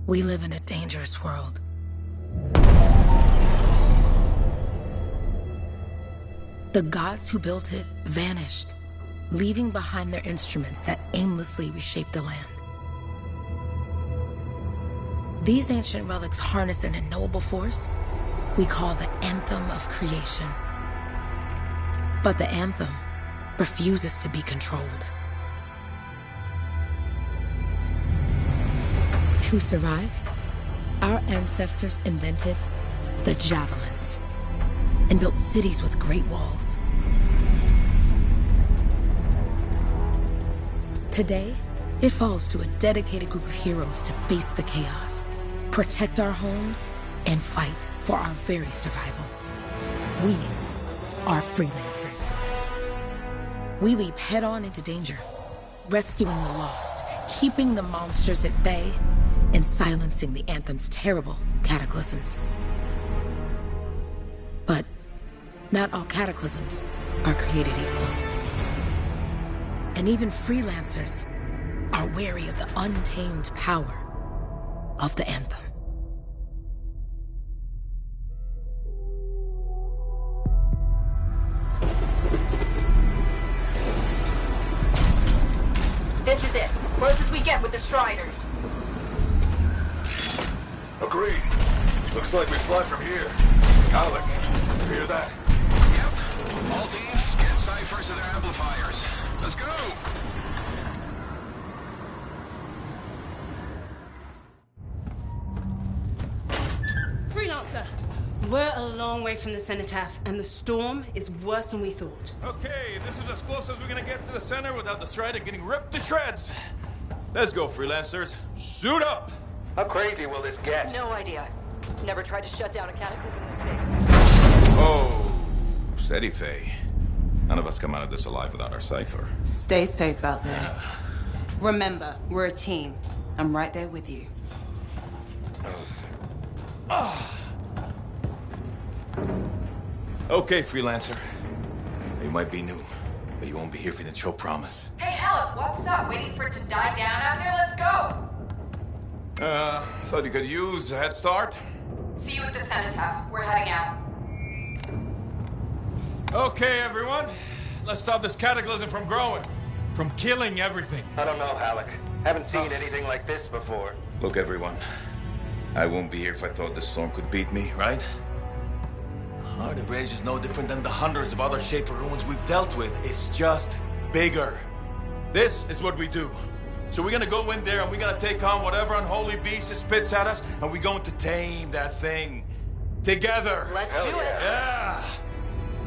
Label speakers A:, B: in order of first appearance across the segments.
A: We live in a dangerous world. The gods who built it vanished, leaving behind their instruments that aimlessly reshaped the land. These ancient relics harness an unknowable force we call the Anthem of Creation. But the Anthem refuses to be controlled. To survive, our ancestors invented the javelins and built cities with great walls. Today, it falls to a dedicated group of heroes to face the chaos, protect our homes, and fight for our very survival. We are freelancers. We leap head-on into danger, rescuing the lost, keeping the monsters at bay, and silencing the Anthem's terrible cataclysms. But not all cataclysms are created equal. And even freelancers are wary of the untamed power of the Anthem.
B: This is it. Closest we get with the Striders.
C: Agreed. Looks like we fly from here. Alec, you hear that?
D: Yep. All teams, get ciphers to their amplifiers. Let's go!
E: Freelancer! We're a long way from the cenotaph, and the storm is worse than we thought.
F: Okay, this is as close as we're gonna get to the center without the Strider getting ripped to shreds. Let's go, freelancers. Suit up!
G: How crazy will this get?
B: No idea. Never tried to shut down a cataclysm this big.
F: Oh, steady, Faye. None of us come out of this alive without our cipher.
E: Stay safe out there. Remember, we're a team. I'm right there with you.
F: Okay, freelancer. You might be new, but you won't be here if you didn't show promise.
H: Hey, Alec, what's up? Waiting for it to die down out there? Let's go!
F: Thought you could use a head start.
H: See you at the cenotaph. We're heading out.
F: Okay, everyone. Let's stop this cataclysm from growing. From killing everything.
G: I don't know, Alec. Haven't seen anything like this before.
F: Look, everyone. I won't be here if I thought this storm could beat me, right? The Heart of Rage is no different than the hundreds of other Shaper ruins we've dealt with. It's just bigger. This is what we do. So we're gonna go in there and we're gonna take on whatever unholy beast it spits at us, and we're going to tame that thing. Together.
B: Let's do it.
F: Yeah.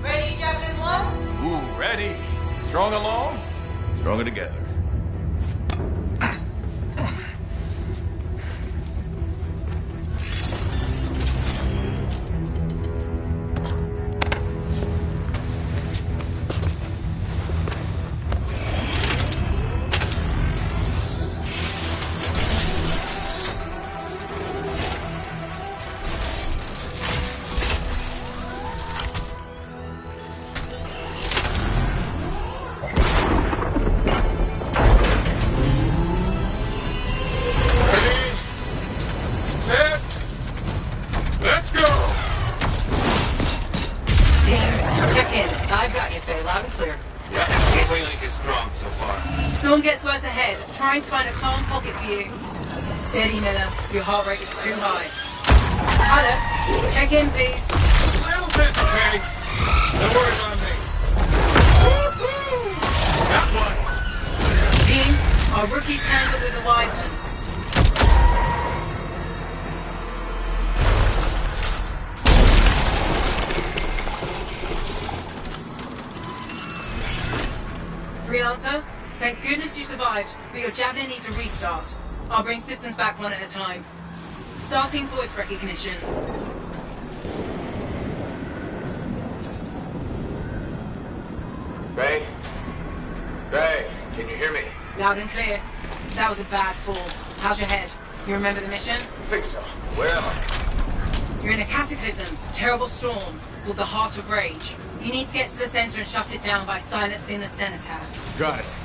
E: Ready, Javelin 1?
F: Ooh, ready. Strong alone, stronger together.
B: I've got you, Faye. Loud and clear.
D: Yeah, gateway link is strong so far.
E: Storm gets worse ahead. Trying to find a calm pocket for you. Steady, Miller. Your heart rate is too high. Alec, check in, please.
F: A little busy, Faye. Don't worry about me. Got one.
E: Team, our rookies handle with a wyvern. Freelancer, thank goodness you survived, but your Javelin needs a restart. I'll bring systems back one at a time. Starting voice recognition.
G: Ray? Ray, can you hear me?
E: Loud and clear. That was a bad fall. How's your head? You remember the mission?
G: I think so. Where am I?
E: You're in a cataclysm, terrible storm, called the Heart of Rage. You need to get to the center and shut it down by silencing the cenotaph.
F: Got it.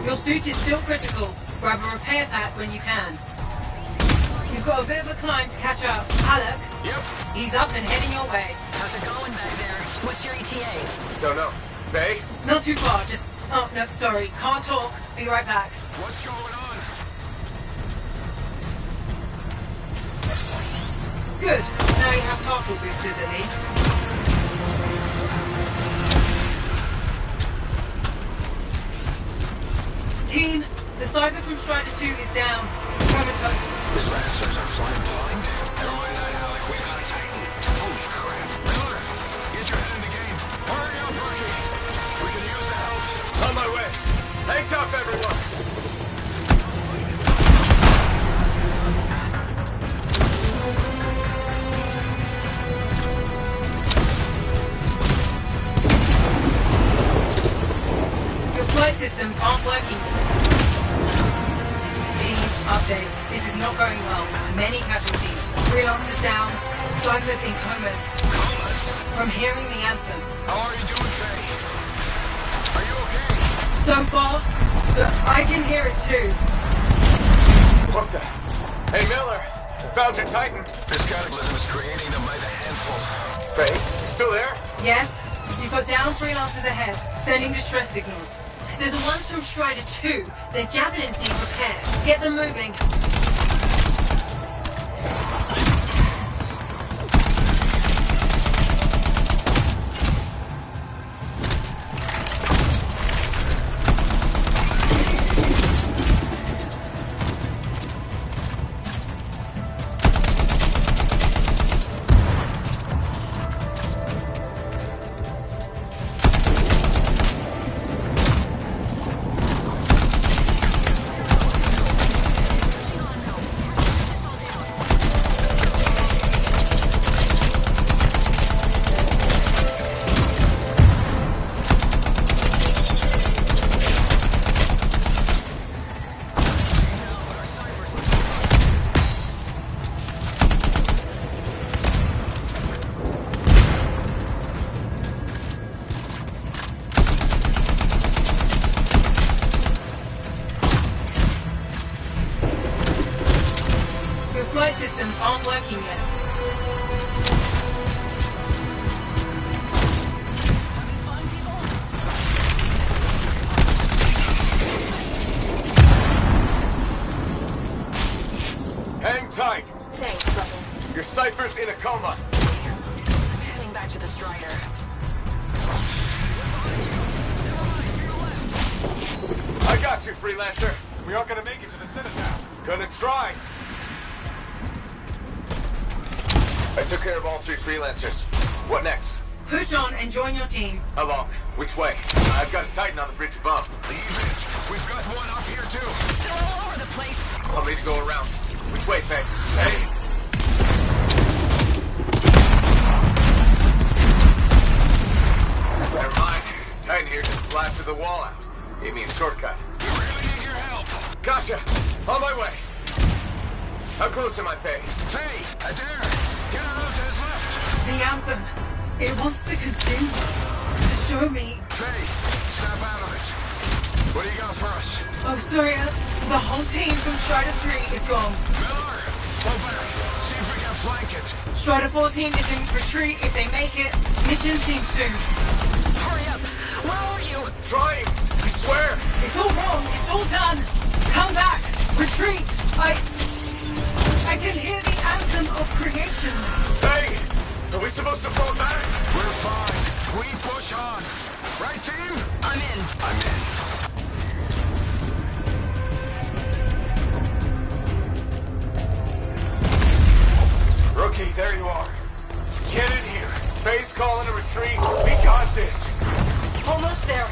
E: Your suit is still critical. Grab a repair pack when you can. You've got a bit of a climb to catch up. Alec?
G: Yep.
E: He's up and heading your way.
I: How's it going back there? What's your ETA?
G: Don't know. Faye?
E: Not too far, just... Oh, no, sorry. Can't talk. Be right back.
D: What's going on?
E: Good. Now you have partial boosters at least. Team, the Cypher from Strider 2 is down. Comatose.
D: These bastards are flying blind. Never mind that, Alec. We got a Titan. Holy crap. Miller, get your head in the game. Hurry up, rookie. We can use the help.
G: On my way. Hang tough, everyone.
E: Your flight systems aren't working. Team, update. This is not going well. Many casualties. Freelancers down. Cyphers in comas.
D: Comas?
E: From hearing the Anthem.
D: How are you doing, Faye? Are you okay?
E: So far, I can hear it too.
G: What the? Hey, Miller. I found your Titan.
D: This cataclysm is creating them by the handful.
G: Faye, you still there?
E: Yes, you've got down freelancers ahead, sending distress signals. They're the ones from Strider 2. Their javelins need repair. Get them moving. Flight systems aren't working yet.
G: Hang tight.
H: Thanks, brother.
G: Your Cypher's in a coma.
I: I'm heading back to the Strider.
G: I got you, Freelancer. We aren't gonna make it to the Citadel. Gonna try. I took care of all 3 Freelancers. What next?
E: Push on and join your team.
G: Along. Which way? I've got a Titan on the bridge above.
D: Leave it. We've got one up here, too.
I: They're all over the place.
G: I'll need to go around. Which way, Faye? Hey! Never mind. Titan here just blasted the wall out. Gave me a shortcut.
D: We really need your help.
G: Gotcha! On my way! How close am I, Faye?
D: Faye, Adair, get her out to his left.
E: The Anthem. It wants to consume me. To show me.
D: Faye, snap out of it. What do you got for us?
E: Oh, sorry. The whole team from Strider 3 is gone.
D: Miller, pull back. See if we can flank it.
E: Strider 14 is in retreat. If they make it, mission seems doomed.
I: Hurry up. Where are you?
G: Trying! I swear!
E: It's all wrong. It's all done. Come back. Retreat. I can hear the Anthem of creation.
G: Hey! Are we supposed to fall back?
D: We're fine. We push on. Right, team?
I: I'm in.
D: I'm in.
G: Rookie, there you are. Get in here. Faye's calling a retreat. We got this.
B: Almost there.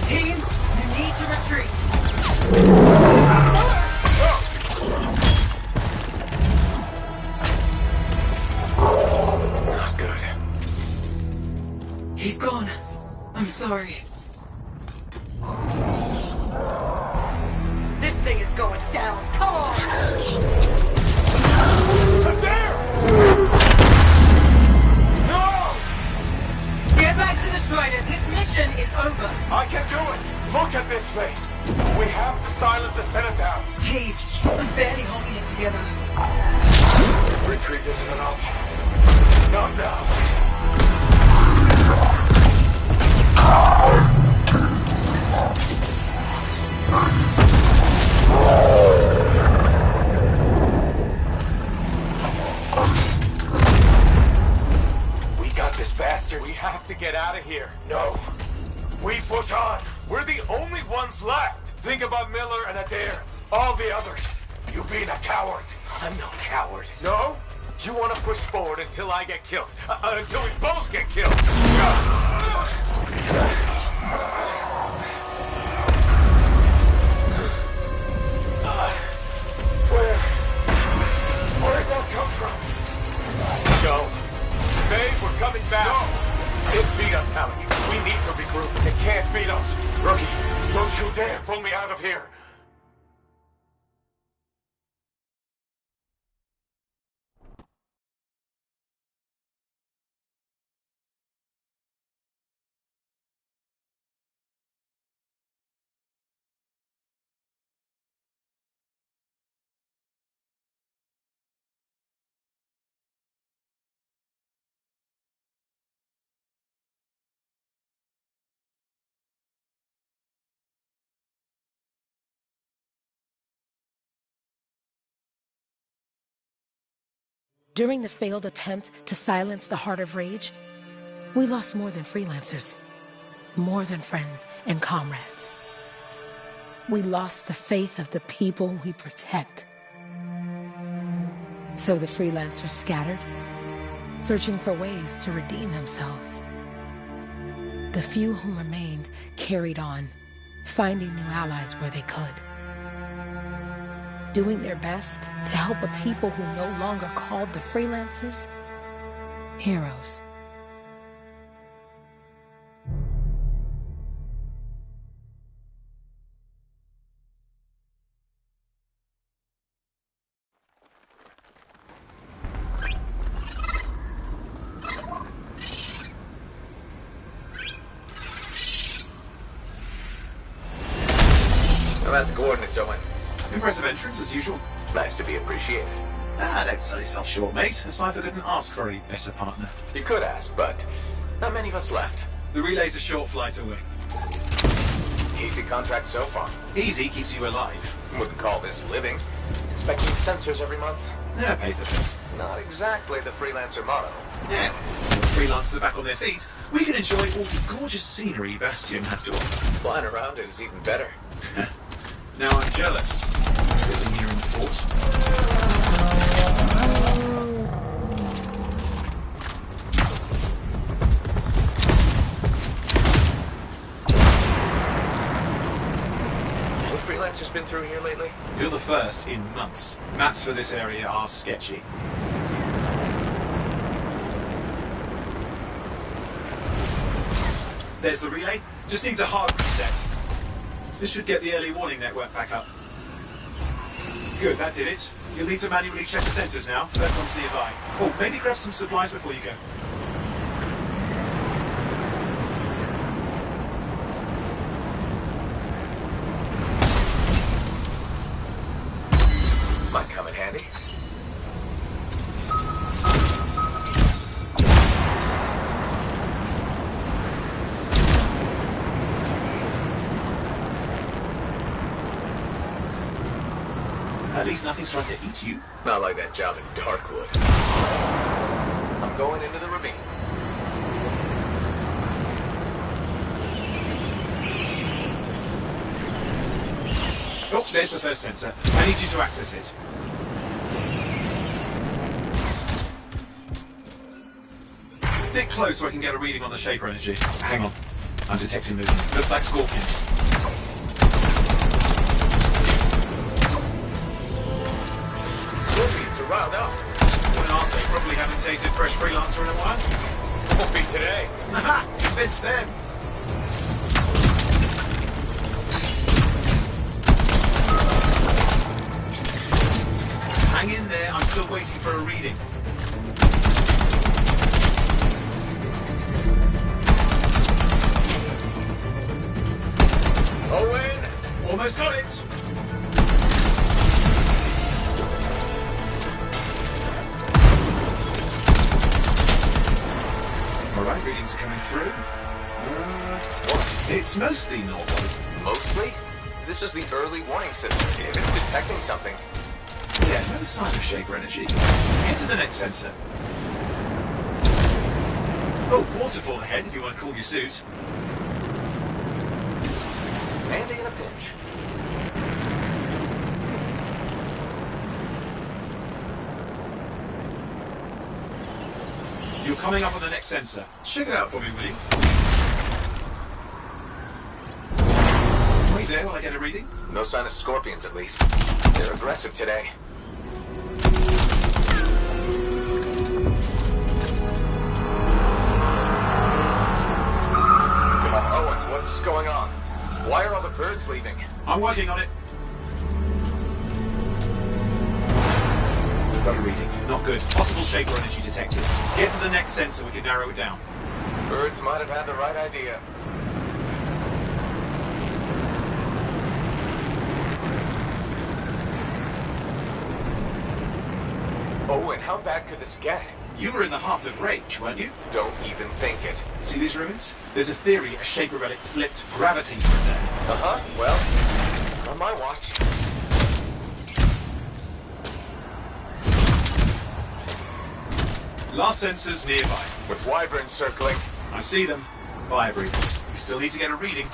E: Team, you need to retreat.
G: Not good.
E: He's gone. I'm sorry.
B: This thing is going down. Come on!
G: I'm there! No!
E: Get back to the Strider. This mission is over.
G: I can do it! Look at this thing! We have to silence the cenotaph!
E: Please, I'm barely holding it together.
G: Retreat isn't an option. Not now. We got this bastard. We have to get out of here. No. We push on. We're the only ones left. Think about Miller and Adair. All the others. You being a coward. I'm no coward. No? You want to push forward until I get killed. Until we both get killed. Where'd that come from? Go. Babe, we're coming back. No! It beat us, Alec. We need to regroup. It can't beat us. Rookie, don't you dare pull me out of here.
A: During the failed attempt to silence the Heart of Rage, we lost more than freelancers, more than friends and comrades. We lost the faith of the people we protect. So the freelancers scattered, searching for ways to redeem themselves. The few who remained carried on, finding new allies where they could. Doing their best to help a people who no longer called the freelancers heroes.
C: I'm at the coordinates, Owen.
J: Impressive entrance, as usual.
C: Nice to be appreciated.
J: Don't sell yourself short, mate. A cipher couldn't ask for a better partner.
C: You could ask, but not many of us left.
J: The relay's a short flight away.
C: Easy contract so far.
J: Easy keeps you alive.
C: Wouldn't call this living. Inspecting sensors every month.
J: Yeah, pays the bills.
C: Not exactly the freelancer motto.
J: Yeah. When the freelancers are back on their feet, we can enjoy all the gorgeous scenery Bastion has to offer.
C: Flying around it is even better.
J: Now I'm jealous. Sitting here in the fort.
C: Any freelancers been through here lately?
J: You're the first in months. Maps for this area are sketchy. There's the relay. Just needs a hard reset. This should get the early warning network back up. Good, that did it. You'll need to manually check the sensors now. First one's nearby. Oh, maybe grab some supplies before you go.
C: Might come in handy.
J: At least nothing's trying to eat you.
C: Not like that job in Darkwood. I'm going into the ravine.
J: Oh, there's the first sensor. I need you to access it. Stick close so I can get a reading on the Shaper energy. Hang on. I'm detecting movement. Looks like scorpions.
C: Scorpions are riled up.
J: Well, aren't they? Probably haven't tasted fresh freelancer in a while.
C: Won't be today.
J: Haha! Convince them. Hang in there. I'm still waiting for a reading. Almost got it! Alright, readings are coming through. What? It's mostly normal.
G: Mostly? This is the early warning system. If it's detecting something.
J: Yeah, no sign of Shaper energy. Head to the next sensor. Oh, waterfall ahead if you want to cool your suit.
G: Handy in a pinch.
J: You're coming up on the next sensor. Check it out for me, will you? Wait there while I get a reading.
G: No sign of scorpions, at least. They're aggressive today. Owen, what's going on? Why are all the birds leaving?
J: I'm working on it. Got a reading. Not good. Possible Shaper energy detected. Get to the next sensor, we can narrow it down.
G: Birds might have had the right idea. Owen, how bad could this get?
J: You were in the heart of rage, weren't you?
G: Don't even think it.
J: See these ruins? There's a theory a Shaper relic flipped gravity from there.
G: Uh-huh. Well, on my watch.
J: Last sensor's nearby.
G: With wyverns circling.
J: I see them. Fire breathers. You still need to get a reading.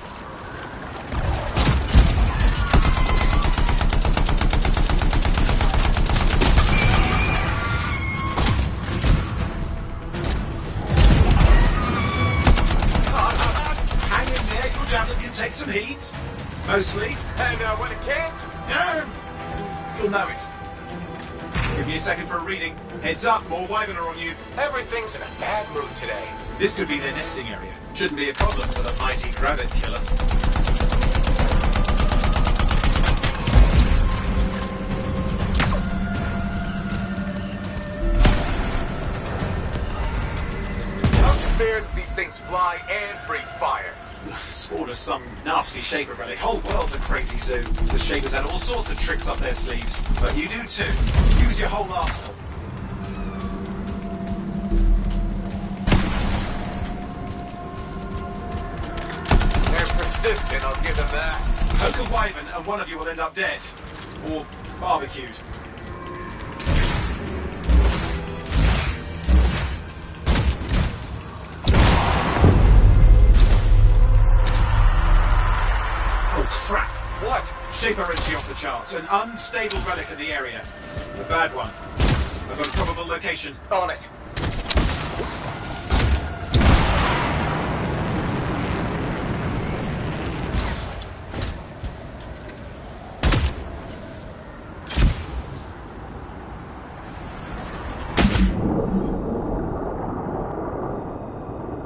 J: Hang in there, your javelin can take some heat. Mostly.
G: And when it can't?
J: You'll know it. Give me a second for a reading. Heads up, more wyvern are on you.
G: Everything's in a bad mood today.
J: This could be their nesting area. Shouldn't be a problem for the mighty Grabbit killer.
G: How's it fair that these things fly and breathe fire?
J: Spawn of some nasty Shaper relic. Whole world's a crazy zoo. The Shapers had all sorts of tricks up their sleeves. But you do too. Use your whole arsenal.
G: They're persistent, I'll give them that.
J: Poke a wyvern and one of you will end up dead. Or barbecued. Crap!
G: What?
J: Shaper energy off the charts. An unstable relic in the area. A bad one. I've got a probable location.
G: On it.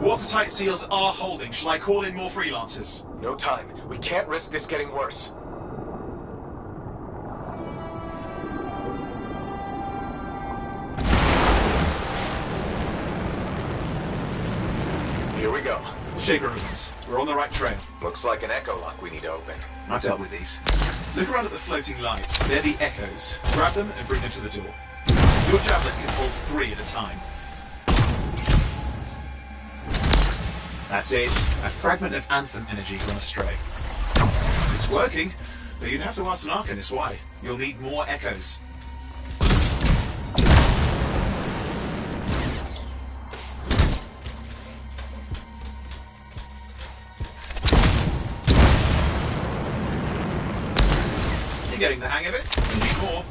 J: Watertight seals are holding. Shall I call in more freelancers?
G: No time. We can't risk this getting worse. Here we go.
J: Shaper ruins. We're on the right trail.
G: Looks like an echo lock we need to open.
J: I've dealt with these. Look around at the floating lights. They're the echoes. Grab them and bring them to the door. Your javelin can hold 3 at a time. That's it. A fragment of Anthem energy gone astray. It's working, but you'd have to ask an Arcanist why. You'll need more echoes. You're getting the hang of it. You need more.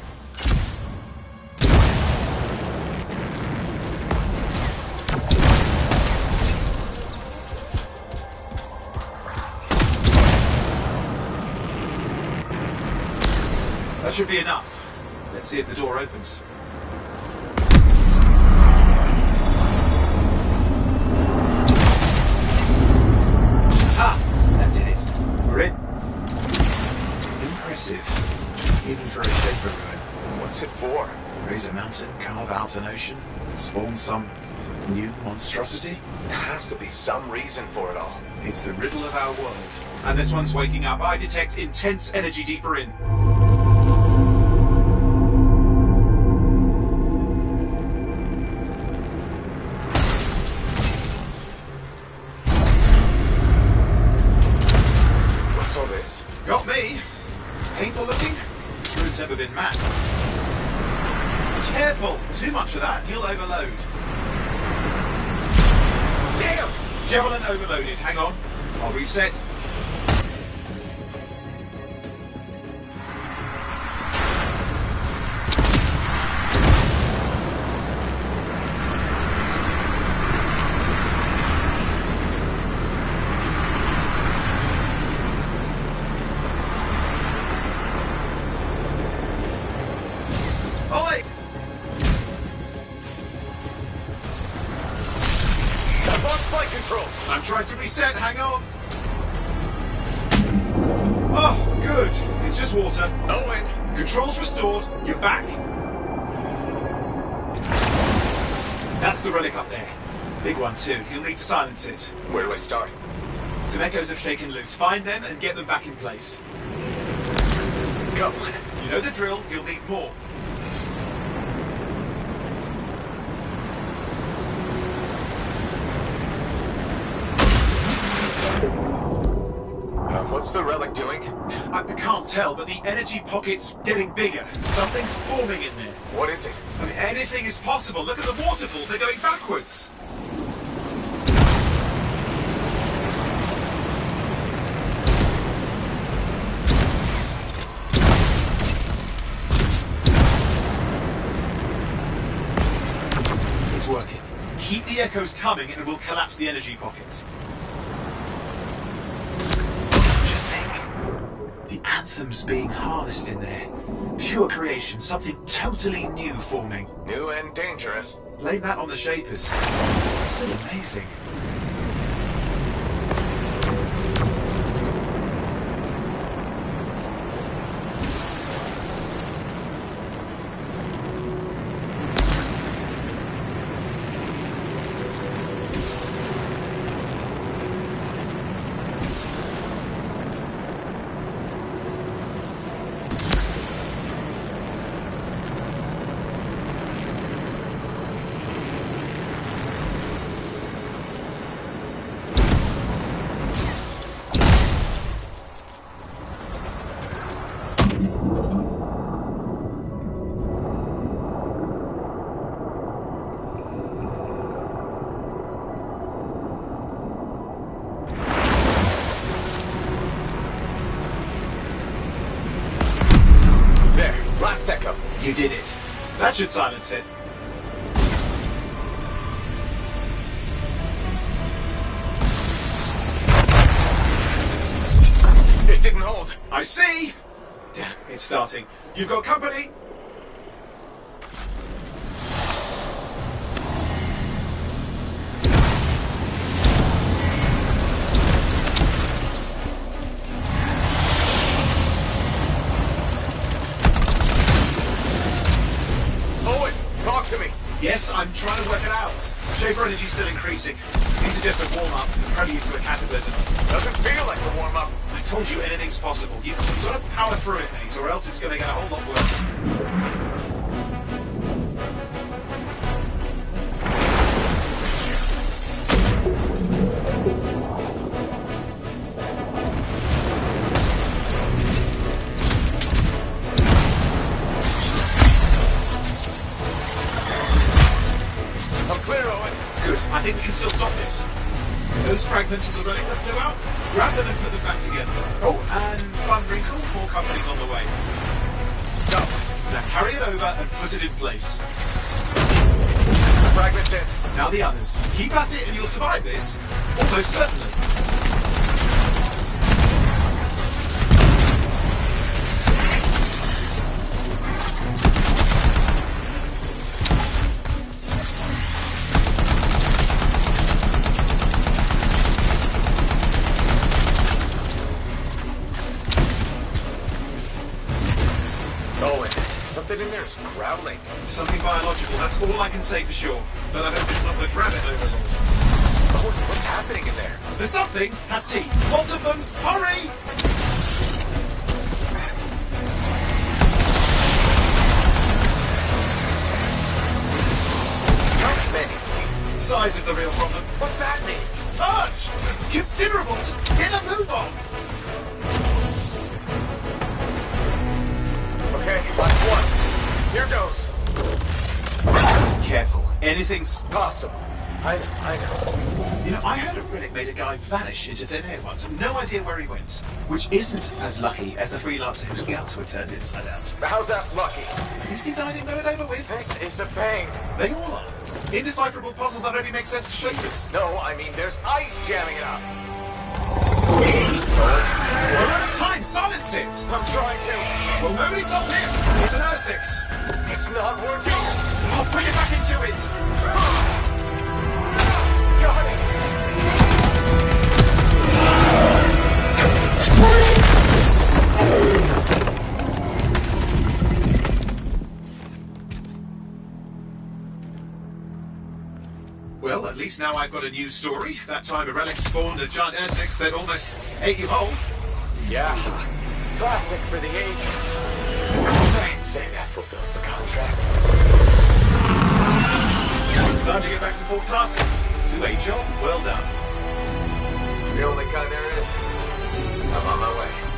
J: That should be enough. Let's see if the door opens. Ha! That did it. We're in. Impressive. Even for a Shaper ruin.
G: What's it for?
J: Raise a mountain, carve out an ocean, spawn some New monstrosity?
G: There has to be some reason for it all.
J: It's the riddle of our world. And this one's waking up. I detect intense energy deeper in.
G: What's all this?
J: Got me. Painful looking? This route's ever been mapped. Careful! Too much of that, you'll overload. Damn! Javelin overloaded. Hang on. I'll reset. Oi!
G: I've lost flight control.
J: I'm trying to reset, hang on. Oh, good. It's just water.
G: Owen!
J: Controls restored, you're back. That's the relic up there. Big one too, you'll need to silence it.
G: Where do I start?
J: Some echoes have shaken loose. Find them and get them back in place.
G: Go on.
J: You know the drill, you'll need more.
G: What's the relic doing?
J: I can't tell, but the energy pocket's getting bigger. Something's forming in there.
G: What is it?
J: I mean, anything is possible. Look at the waterfalls, they're going backwards. It's working. Keep the echoes coming and it will collapse the energy pocket. Just think. The Anthem's being harnessed in there. Pure creation, something totally new forming.
G: New and dangerous.
J: Blame that on the Shapers. It's still amazing.
G: Last echo.
J: You did it. That should silence it.
G: It didn't hold.
J: I see! Damn, it's starting. You've got company!
G: Owen, talk to me.
J: Yes, I'm trying to work it out. Shaper energy's still increasing. These are just a warm-up, prelude to a cataclysm.
G: Doesn't feel like a warm-up.
J: I told you anything's possible. You've got to power through it, mate, or else it's going to get a whole lot worse.
G: I'm clear, Owen.
J: Good. I think we can still stop this. Those fragments of the relic that blew out, grab them and put them back together. Oh, and fun wrinkle, more companies on the way. Go. Now carry it over and put it in place.
G: The fragment's in.
J: Now the others. Keep at it and you'll survive this. Almost certainly.
G: something in there is growling.
J: Something biological, that's all I can say for sure. But I hope it's not the Gravit Overlord.
G: Oh, what's happening in there?
J: There's something has teeth. Lots of them. Hurry!
G: Not many teeth.
J: Size is the real problem.
G: What's that mean?
J: Large! Considerables! Get a move on!
G: Okay, last one. Here goes.
J: Careful. Anything's
G: Possible. I know.
J: You know, I heard a relic made a guy vanish into thin air once. No idea where he went. Which isn't as lucky as the freelancer whose guts were turned inside out.
G: How's that lucky?
J: At least he died and got it over with.
G: This is a pain.
J: They all are. Indecipherable puzzles that only make sense to shapers.
G: No, I mean there's ice jamming it up.
J: We're out of time. Silence it.
G: I'm trying to.
J: Well, nobody told him. It's an R6.
G: It's not working.
J: I'll put it back into it.
G: Got it.
J: Well, at least now I've got a new story. That time a relic spawned a giant R6 that almost ate you whole.
G: Yeah. Classic for the ages. I'd say that fulfills the contract.
J: Time to get back to Fort Tarsus. To a job well done.
G: The only kind there is. I'm on my way.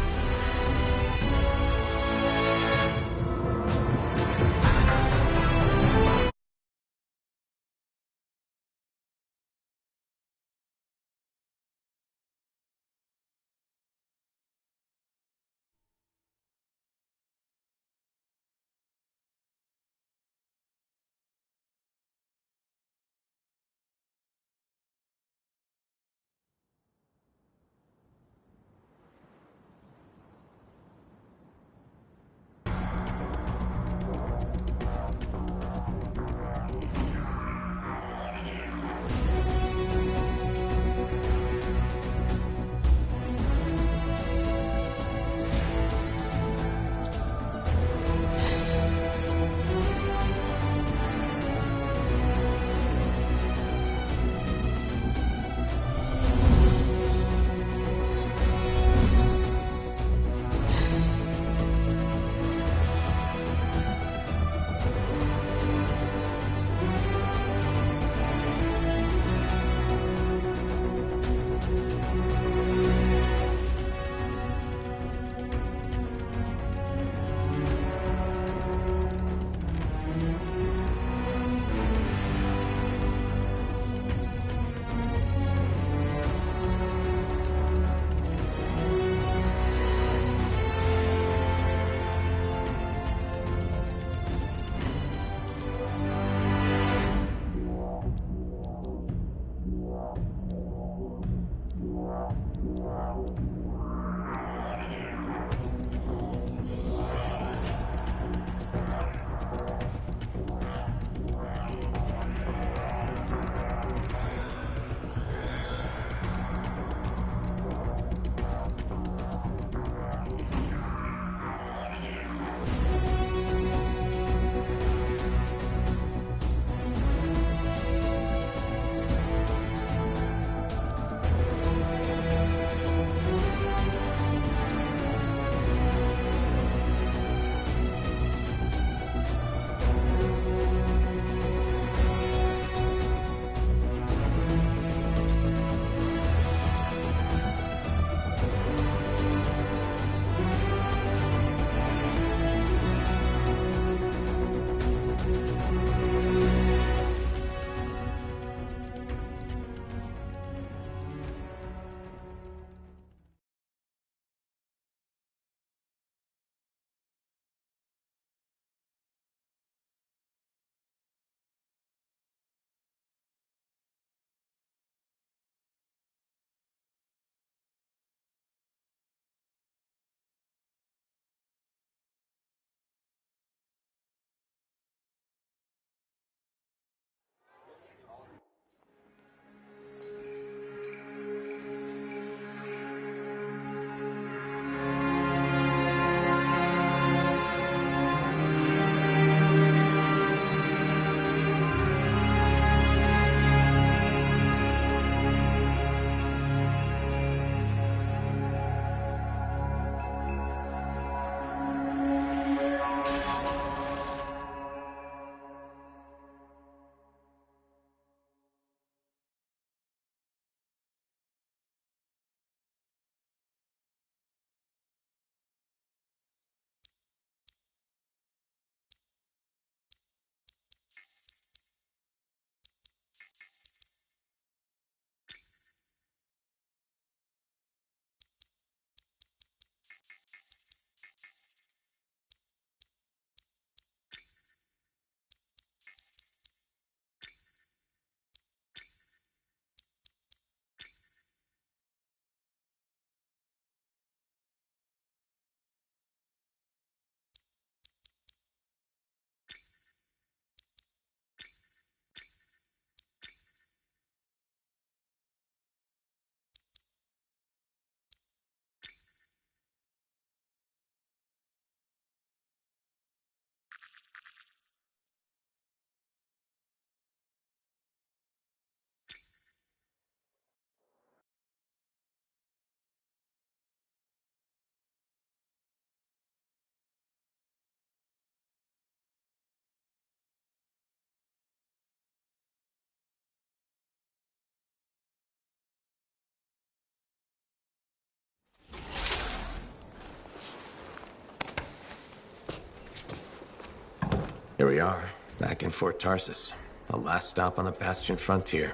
K: Here we are, back in Fort Tarsus. The last stop on the Bastion frontier.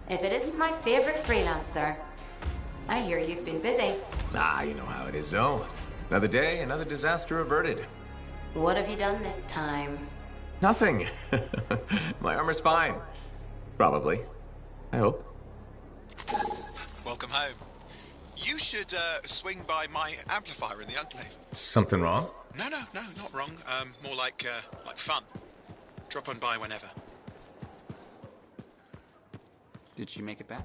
L: If it isn't my favorite freelancer. I hear you've been busy.
K: Ah, you know how it is, Zoe. Another day, another disaster averted.
L: What have you done this time?
K: Nothing. My armor's fine. Probably. I hope.
M: Welcome home. You should swing by my amplifier in the Enclave.
K: Something wrong?
M: No, not wrong. More like fun. Drop on by whenever.
N: Did she make it back?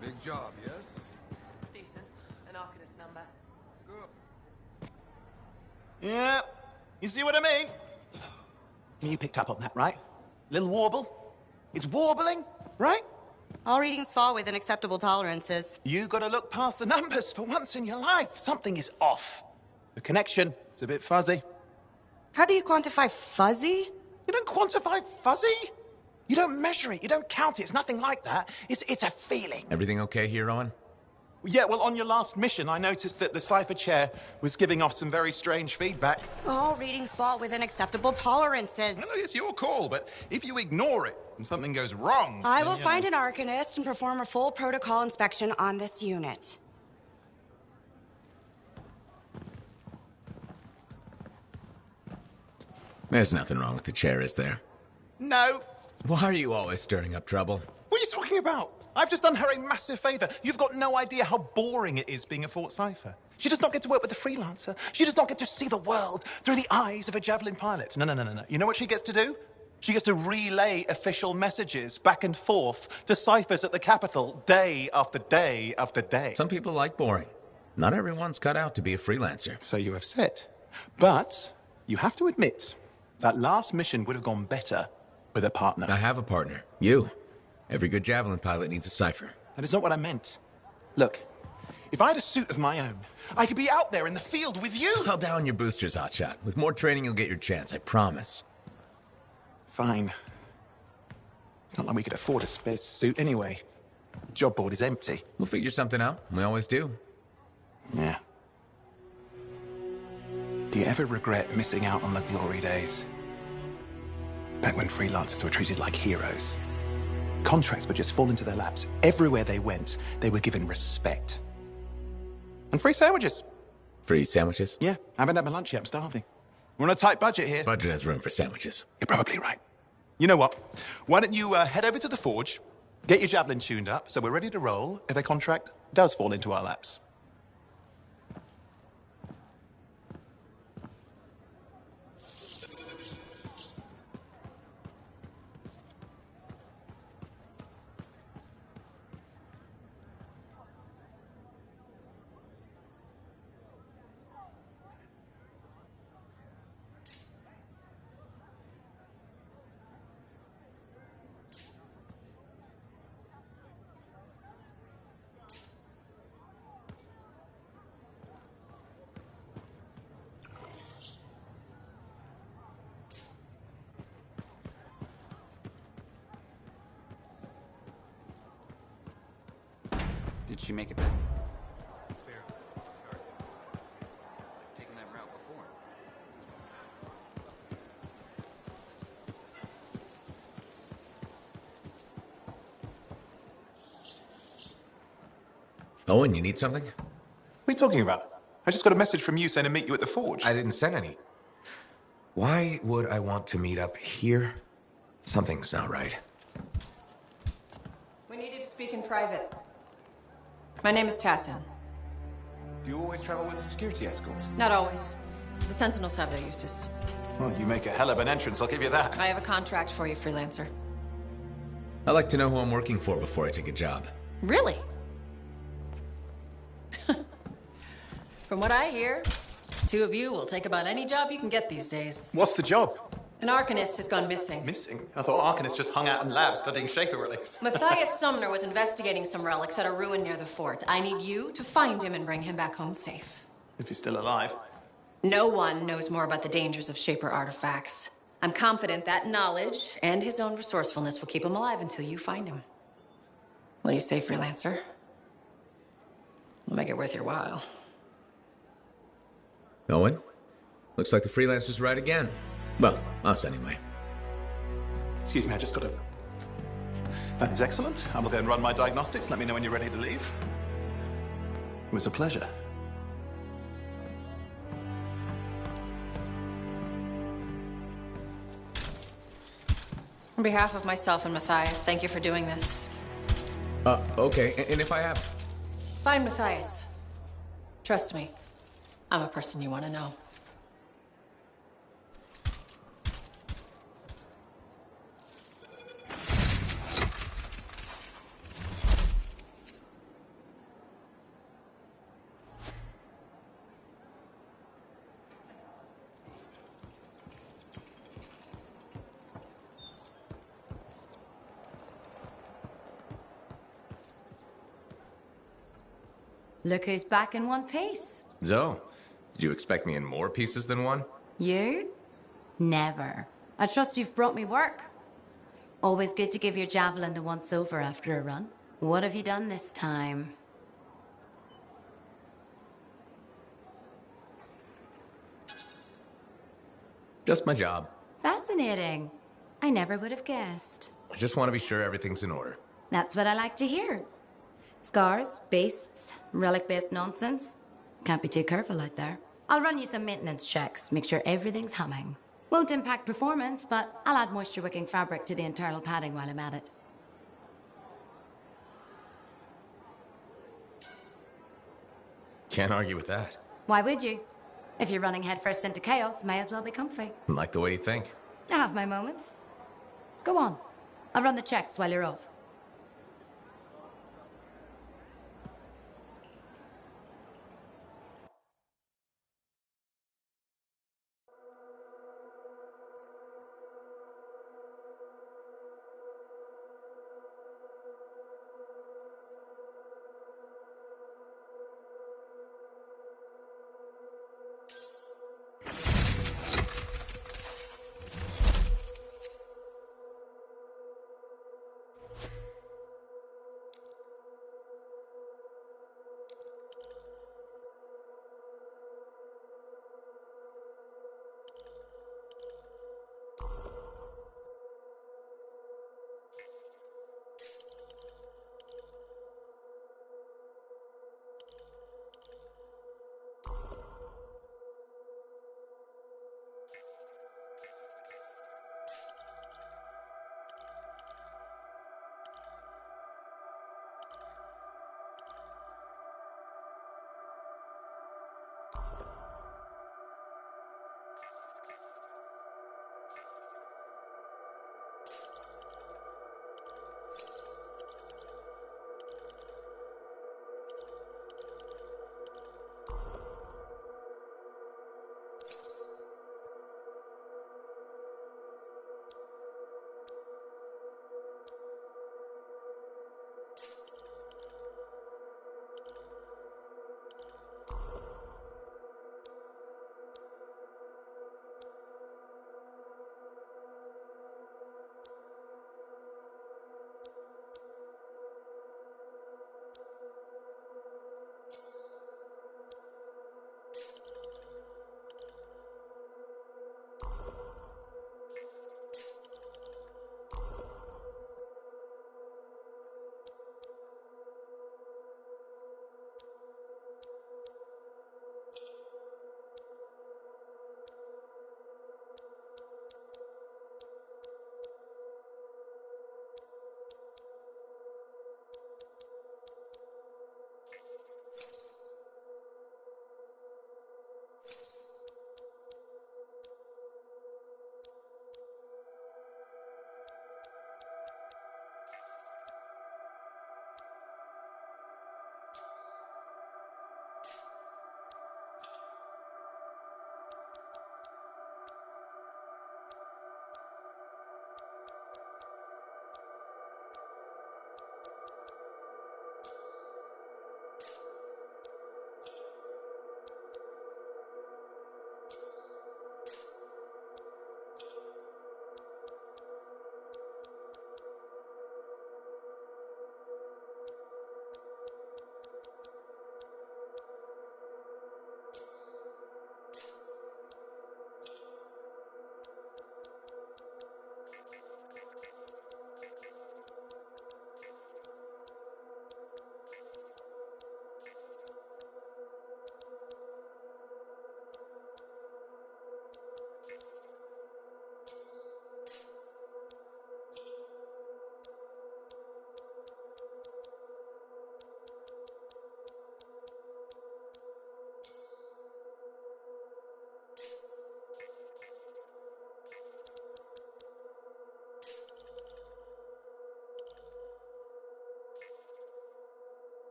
C: Big job, yes?
B: Decent. An Arcanist number.
C: Good.
O: Yeah, you see what I mean? You picked up on that, right? Little warble. It's warbling, right?
P: All readings fall within acceptable tolerances.
O: You gotta look past the numbers for once in your life. Something is off. The connection is a bit fuzzy.
P: How do you quantify fuzzy?
O: You don't quantify fuzzy. You don't measure it. You don't count it. It's nothing like that. It's a feeling.
K: Everything okay here, Owen?
O: Yeah, well, on your last mission, I noticed that the cipher chair was giving off some very strange feedback.
P: All readings fall within acceptable tolerances.
Q: No, it's your call, but if you ignore it and something goes wrong...
P: I will find an Arcanist and perform a full protocol inspection on this unit.
K: There's nothing wrong with the chair, is there?
O: No.
K: Why are you always stirring up trouble?
O: What are you talking about? I've just done her a massive favor. You've got no idea how boring it is being a Fort Cipher. She does not get to work with a freelancer. She does not get to see the world through the eyes of a Javelin pilot. No. You know what she gets to do? She gets to relay official messages back and forth to ciphers at the Capitol day after day after day.
K: Some people like boring. Not everyone's cut out to be a freelancer.
O: So you have said. But you have to admit, that last mission would have gone better with a partner.
K: I have a partner. You. Every good Javelin pilot needs a cipher.
O: That is not what I meant. Look, if I had a suit of my own, I could be out there in the field with you.
K: Call down your boosters, Hotshot. With more training, you'll get your chance, I promise.
O: Fine. It's not like we could afford a spare suit anyway. The job board is empty.
K: We'll figure something out. We always do.
O: Yeah. Do you ever regret missing out on the glory days? Back when freelancers were treated like heroes. Contracts would just fall into their laps. Everywhere they went, they were given respect. And free sandwiches.
K: Free sandwiches?
O: Yeah, I haven't had my lunch yet. I'm starving. We're on a tight budget here.
K: Budget has room for sandwiches.
O: You're probably right. You know what? Why don't you head over to the forge, get your Javelin tuned up, so we're ready to roll if a contract does fall into our laps.
N: Did she make it back? Taken that route before.
K: Owen, you need something?
O: What are you talking about? I just got a message from you saying to meet you at the forge.
K: I didn't send any. Why would I want to meet up here? Something's not right.
R: We needed to speak in private. My name is Tassin.
J: Do you always travel with a security escort?
R: Not always. The Sentinels have their uses.
O: Well, you make a hell of an entrance, I'll give you that.
R: I have a contract for you, freelancer.
K: I like to know who I'm working for before I take a job.
R: Really? From what I hear, two of you will take about any job you can get these days.
O: What's the job?
R: An Arcanist has gone missing.
O: Missing? I thought Arcanists just hung out in labs studying Shaper relics.
R: Matthias Sumner was investigating some relics at a ruin near the fort. I need you to find him and bring him back home safe.
O: If he's still alive.
R: No one knows more about the dangers of Shaper artifacts. I'm confident that knowledge and his own resourcefulness will keep him alive until you find him. What do you say, freelancer? I'll make it worth your while.
K: Owen? Looks like the freelancer's right again. Well, us anyway.
O: Excuse me, I just got to... That is excellent. I will go and run my diagnostics. Let me know when you're ready to leave. It was a pleasure.
R: On behalf of myself and Matthias, thank you for doing this.
K: Okay. And if I have...
R: Fine, Matthias. Trust me. I'm a person you want to know.
L: Look who's back in one piece.
K: Zoe, did you expect me in more pieces than one?
L: You? Never. I trust you've brought me work. Always good to give your javelin the once over after a run. What have you done this time?
K: Just my job.
L: Fascinating. I never would have guessed.
K: I just want to be sure everything's in order.
L: That's what I like to hear. Scars, beasts, relic-based nonsense. Can't be too careful out there. I'll run you some maintenance checks, make sure everything's humming. Won't impact performance, but I'll add moisture-wicking fabric to the internal padding while I'm at it.
K: Can't argue with that.
L: Why would you? If you're running headfirst into chaos, may as well be comfy.
K: Like the way you think.
L: I have my moments. Go on. I'll run the checks while you're off.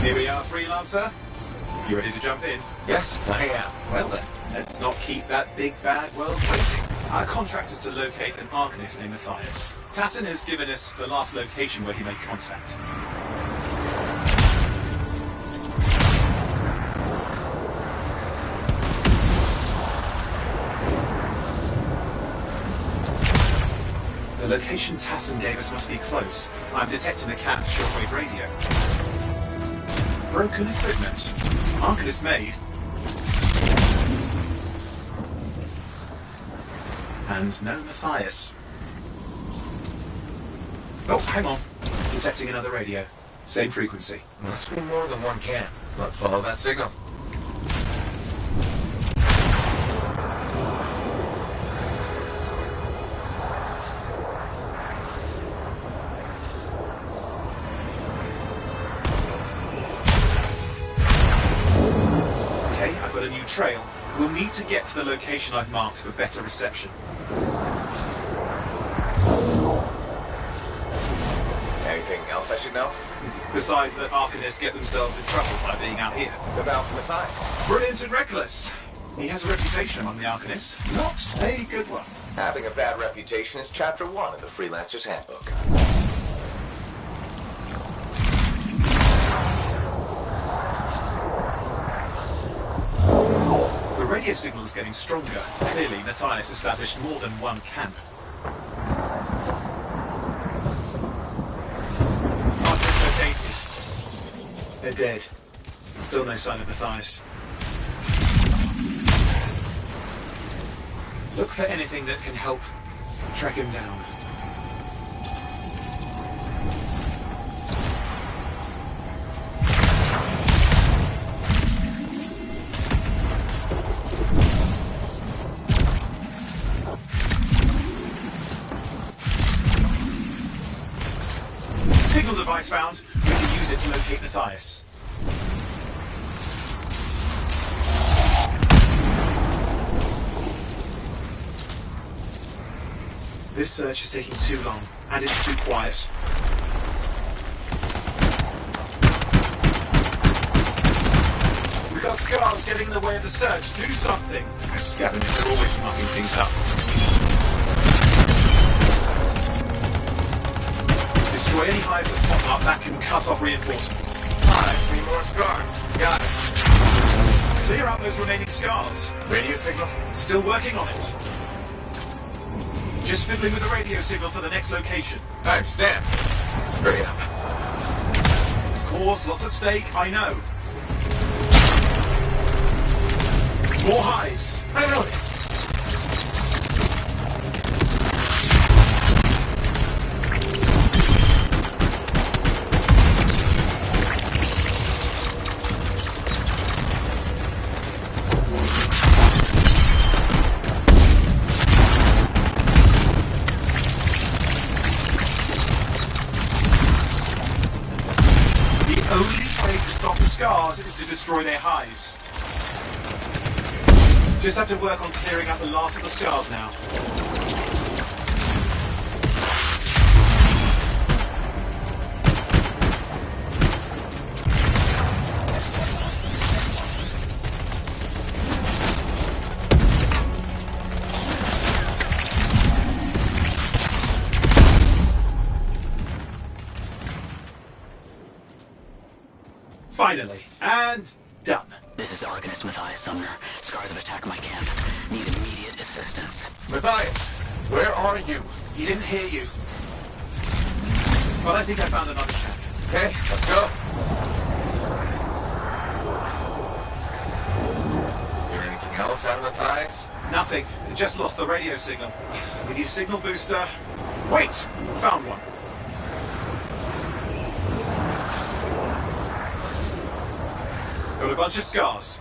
J: Here we are, Freelancer. You ready to jump in?
K: Yes, I am.
J: Well then, let's not keep that big bad world waiting. Our contract is to locate an Arcanist named Matthias. Tassin has given us the last location where he made contact. The location Tassin gave us must be close. I'm detecting the camp shortwave radio. Broken equipment. Arcanist made. And no Matthias. Oh, hang on. Detecting another radio. Same frequency.
K: Must be more than one camp. Let's follow that signal.
J: A new trail. We'll need to get to the location I've marked for better reception.
K: Anything else I should know?
J: Besides that Arcanists get themselves in trouble by being out here.
K: About Matthias?
J: Brilliant and reckless. He has a reputation among the Arcanists. Not a good one.
K: Having a bad reputation is chapter 1 of the Freelancer's Handbook.
J: The radio signal is getting stronger. Clearly, Matthias established more than one camp. Arcanist located. They're dead. Still no sign of Matthias. Look for anything that can help track him down. Signal device found. We can use it to locate Matthias. This search is taking too long, and it's too quiet. We've got scars getting in the way of the search. Do something.
C: The scavengers are always mucking things up.
J: Destroy any hives that pop up that can cut off reinforcements.
C: 3 more scars. Got it.
J: Clear out those remaining scars.
C: Radio signal?
J: Still working on it. Just fiddling with the radio signal for the next location.
C: I understand. Hurry up.
J: Of course, lots at stake, I know. More hives.
C: I noticed.
J: Is to destroy their hives. Just have to work on clearing out the last of the scars now. Finally, and done.
S: This is Arcanist Matthias Sumner. Scars have attacked my camp. Need immediate assistance.
C: Matthias, where are you?
J: He didn't hear you. But I think I found another camp.
C: Okay, let's go. Hear anything else out of Matthias?
J: Nothing. It just lost the radio signal. We need a signal booster. Wait! Found one. Got a bunch of scars.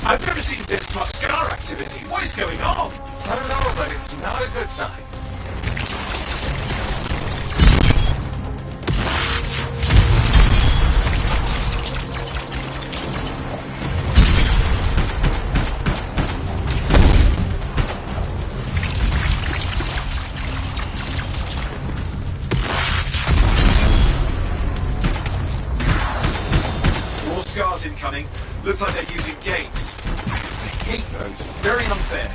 J: I've never seen this much scar activity. What is going on?
C: I don't know, but it's not a good sign.
J: Scars incoming. Looks like they're using gates. I hate those. Very unfair.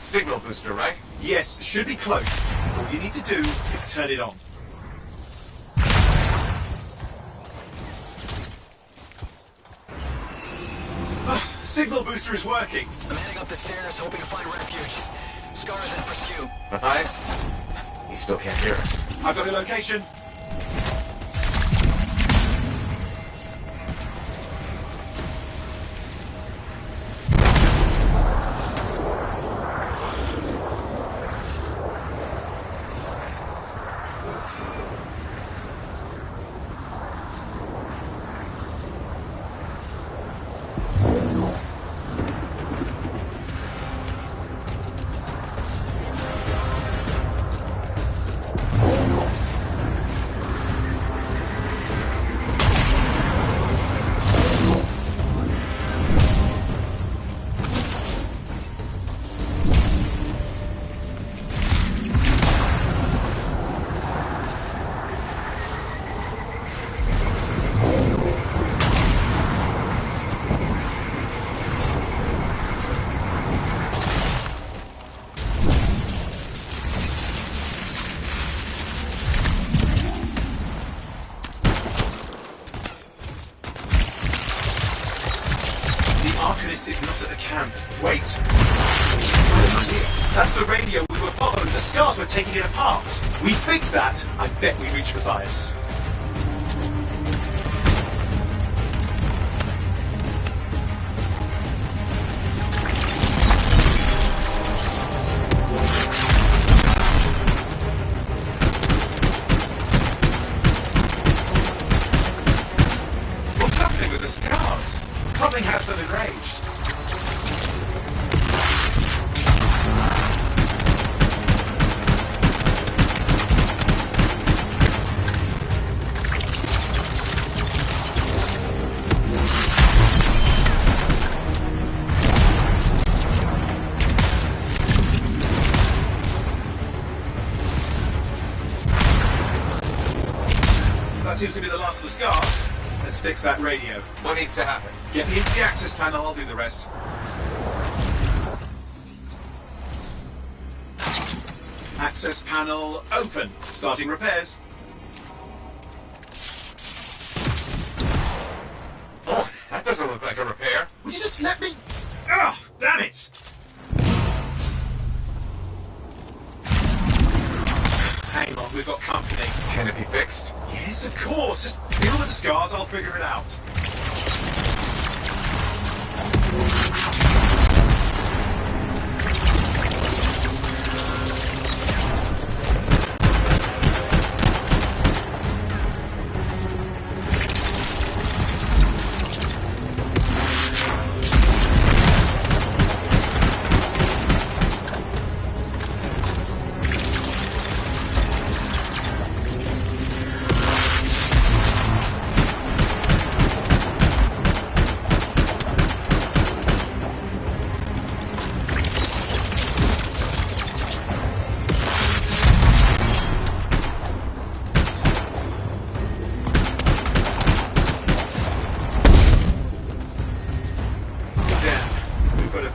G: signal booster, right?
J: Yes, should be close. All you need to do is turn it on. Signal booster is working.
D: I'm heading up the stairs, hoping to find refuge. Scar's in pursuit.
G: Matthias? He still can't hear us.
J: I've got a location. Is not at the camp. Wait! I have an idea. That's the radio we were following. The Scars were taking it apart. We fixed that. I bet we reach Matthias. What's happening with the Scars? Something has them enraged. That seems to be the last of the Scars. Let's fix that radio.
G: What needs to happen?
J: Get me into the access panel, I'll do the rest. Access panel open. Starting repairs.
G: Oh, that doesn't look like a repair.
J: Would you just let me? Ugh, damn it! Hang on, we've got company.
G: Can it be fixed?
J: Yes, of course. Just deal with the Scars, I'll figure it out.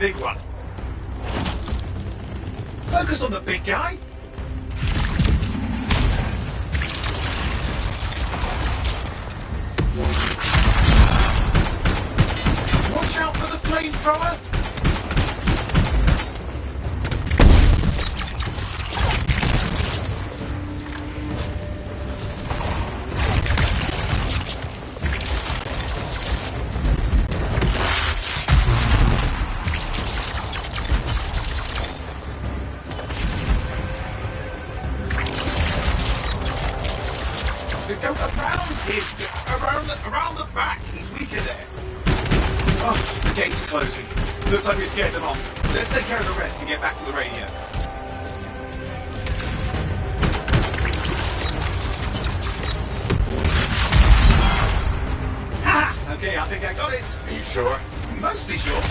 J: Big one. Focus on the big guy. Watch out for the flamethrower. Go around the back. He's weaker there. Oh, the gates are closing. Looks like we scared them off. Let's take care of the rest and get back to the radio. Ha! Okay, I think I got it.
G: Are you sure?
J: Mostly sure.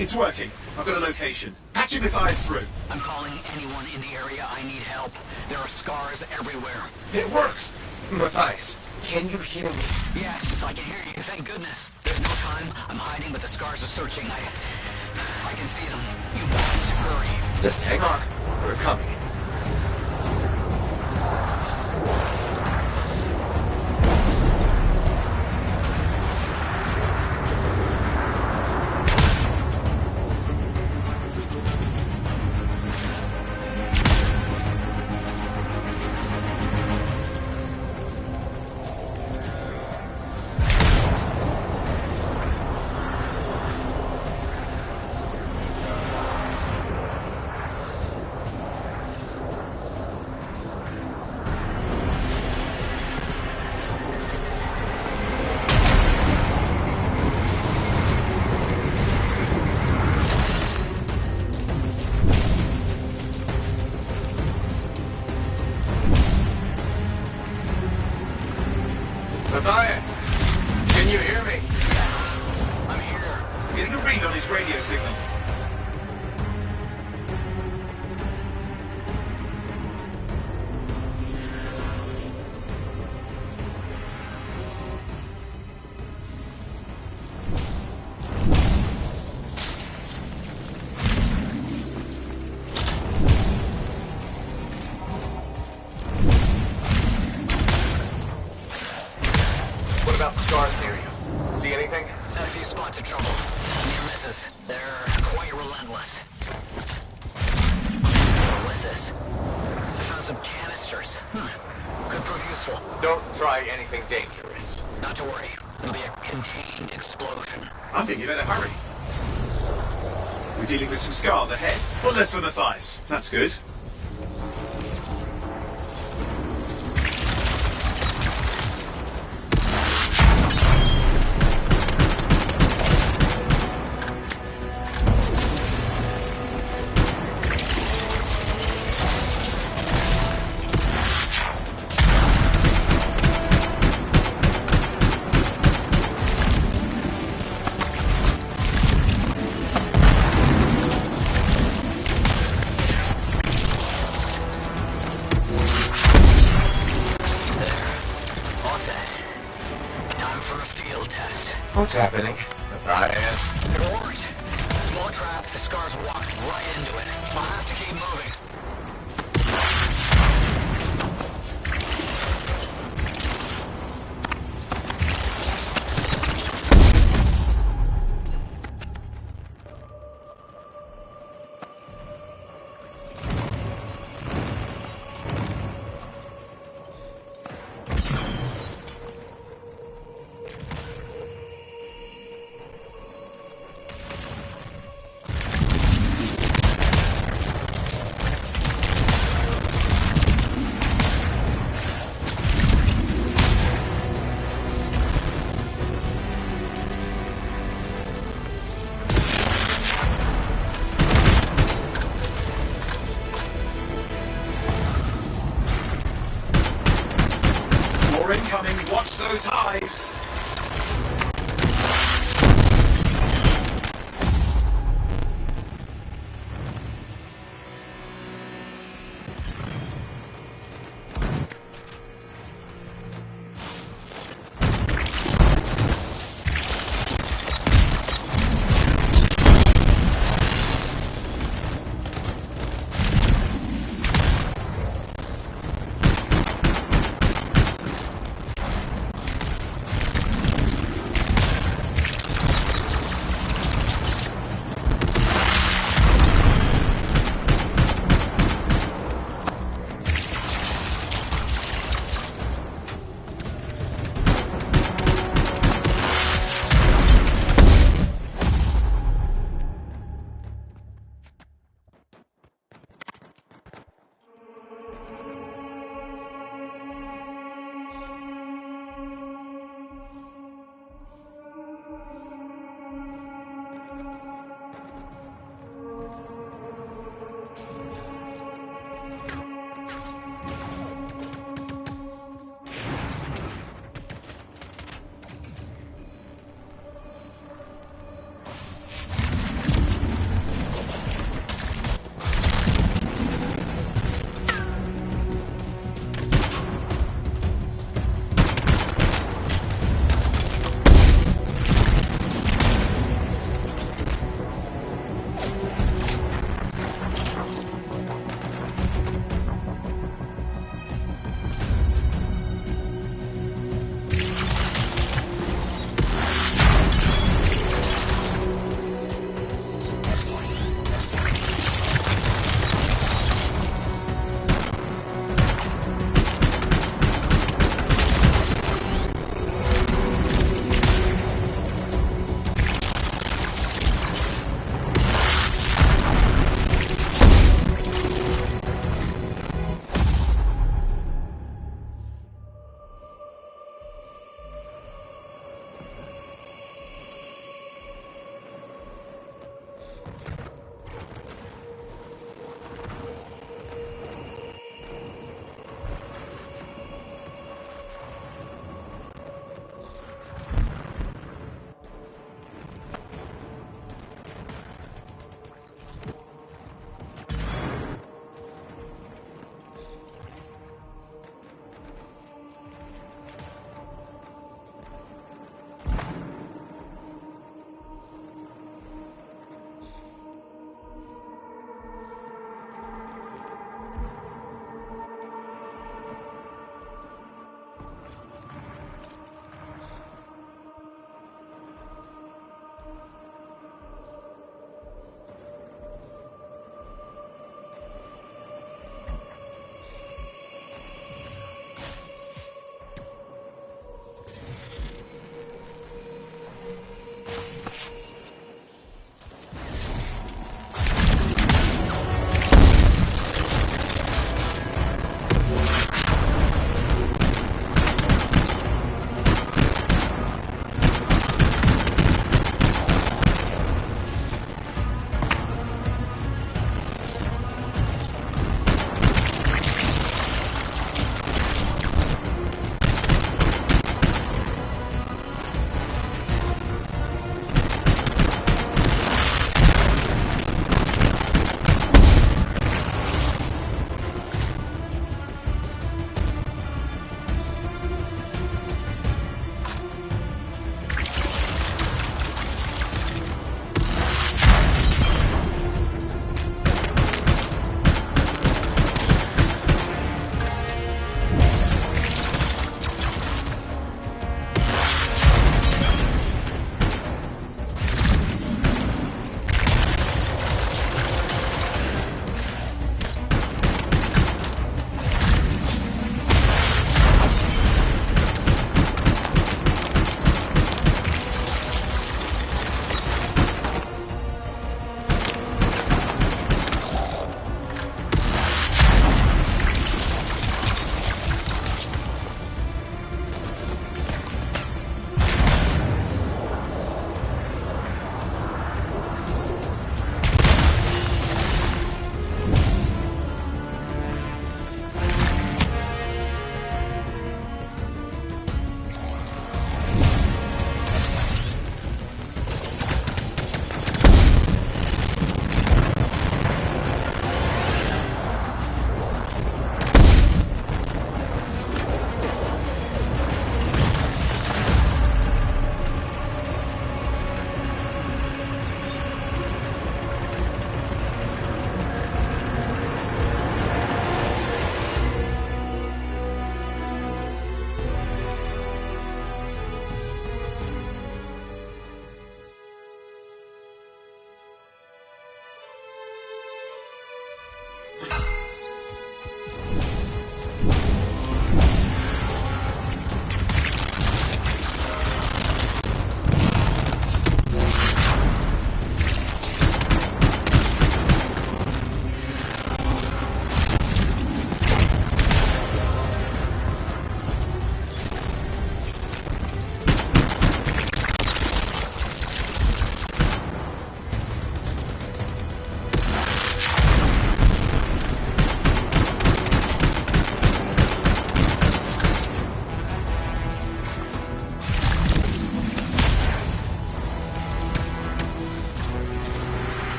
J: It's working. I've got a location. Patching Matthias through.
D: I'm calling anyone in the area. I need help. There are Scars everywhere.
G: It works! Matthias,
S: Can you hear me? Yes, I can hear you. Thank goodness. There's no time. I'm hiding, but the scars are searching. I can see them. You must hurry.
G: Just hang on. We're coming. Matthias, can you hear me?
S: Yes, I'm here.
J: I'm getting a read on his radio signal.
G: What about the scars near you? See anything?
S: Had a few spots of trouble. Near misses. They're quite relentless. What's this? I found some canisters. Could prove useful.
G: Don't try anything dangerous.
S: Not to worry. It'll be a contained explosion.
J: I think you better hurry. We're dealing with some scars ahead. One less for Matthias. That's good.
G: What's happening? Matthias?
S: It worked. Small trap, the scars walked right into it. I'll have to keep moving.
J: Incoming, watch those hives!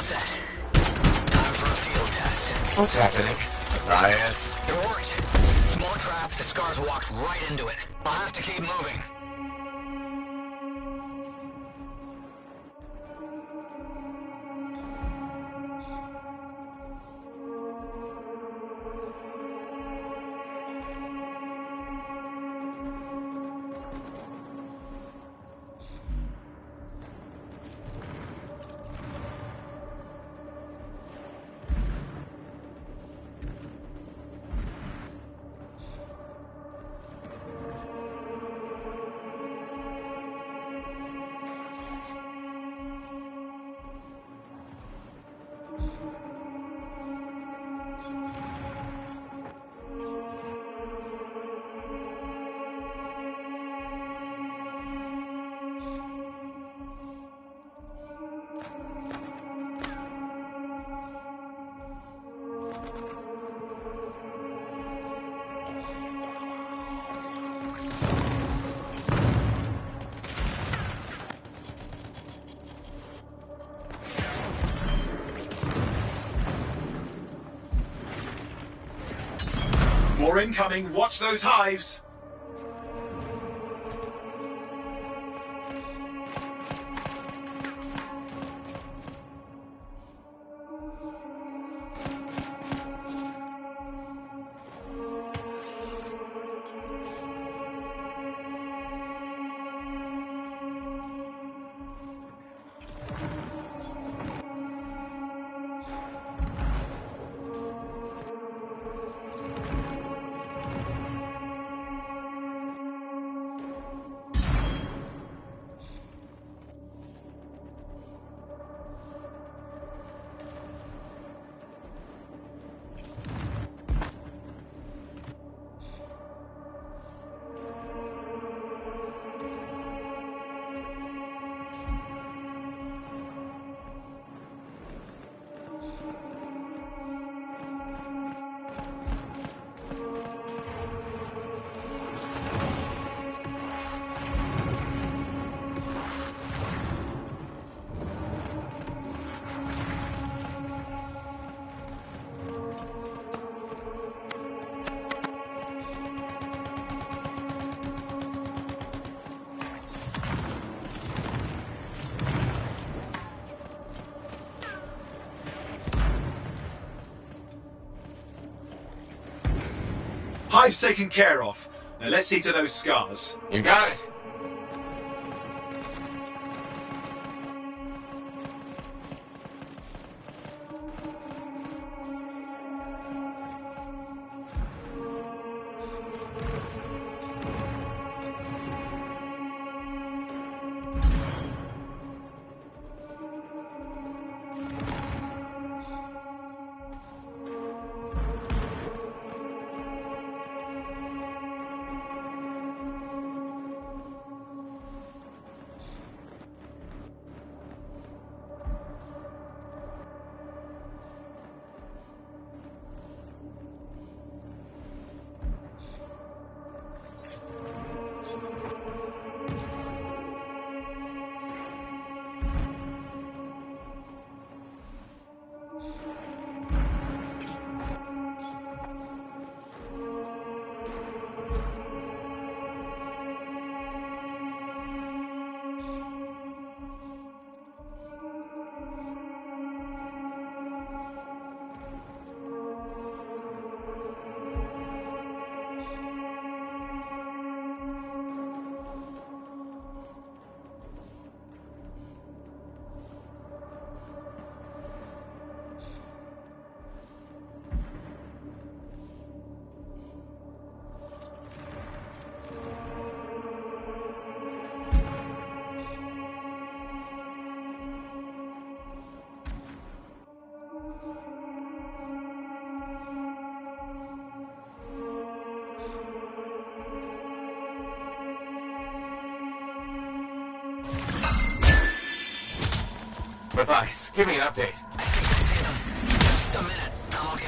S: set. Time for a field test.
K: What's happening? Matthias?
S: It worked. Small trap, the scars walked right into it. I'll have to keep moving.
J: More incoming. Watch those hives. Hive's taken care of. Now let's see to those scars.
K: You got it. Matthias, give me an update.
S: I think I see them. Just a minute. I'm okay.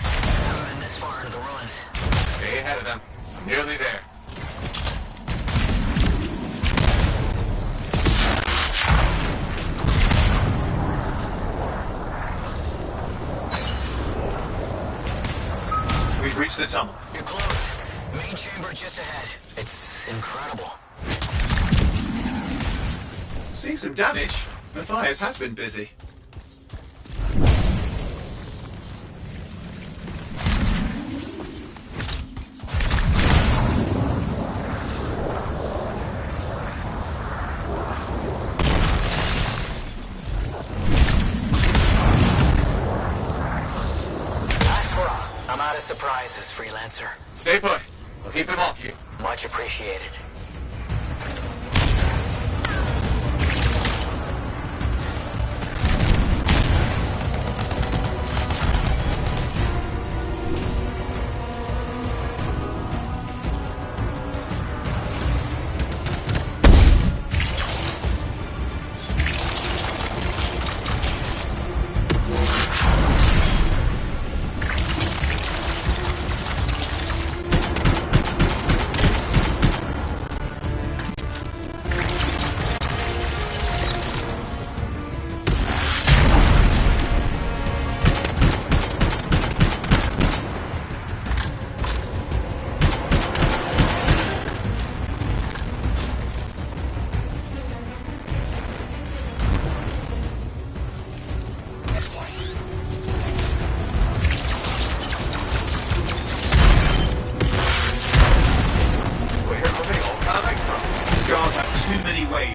S: Haven't been this far into the ruins.
K: Stay ahead of them. I'm nearly there.
J: We've reached the tunnel.
S: You're close. Main chamber just ahead. It's incredible.
J: Seeing some damage. Matthias has been busy.
S: I'm out of surprises, freelancer.
G: Stay put. I'll keep him off you.
S: Much appreciated.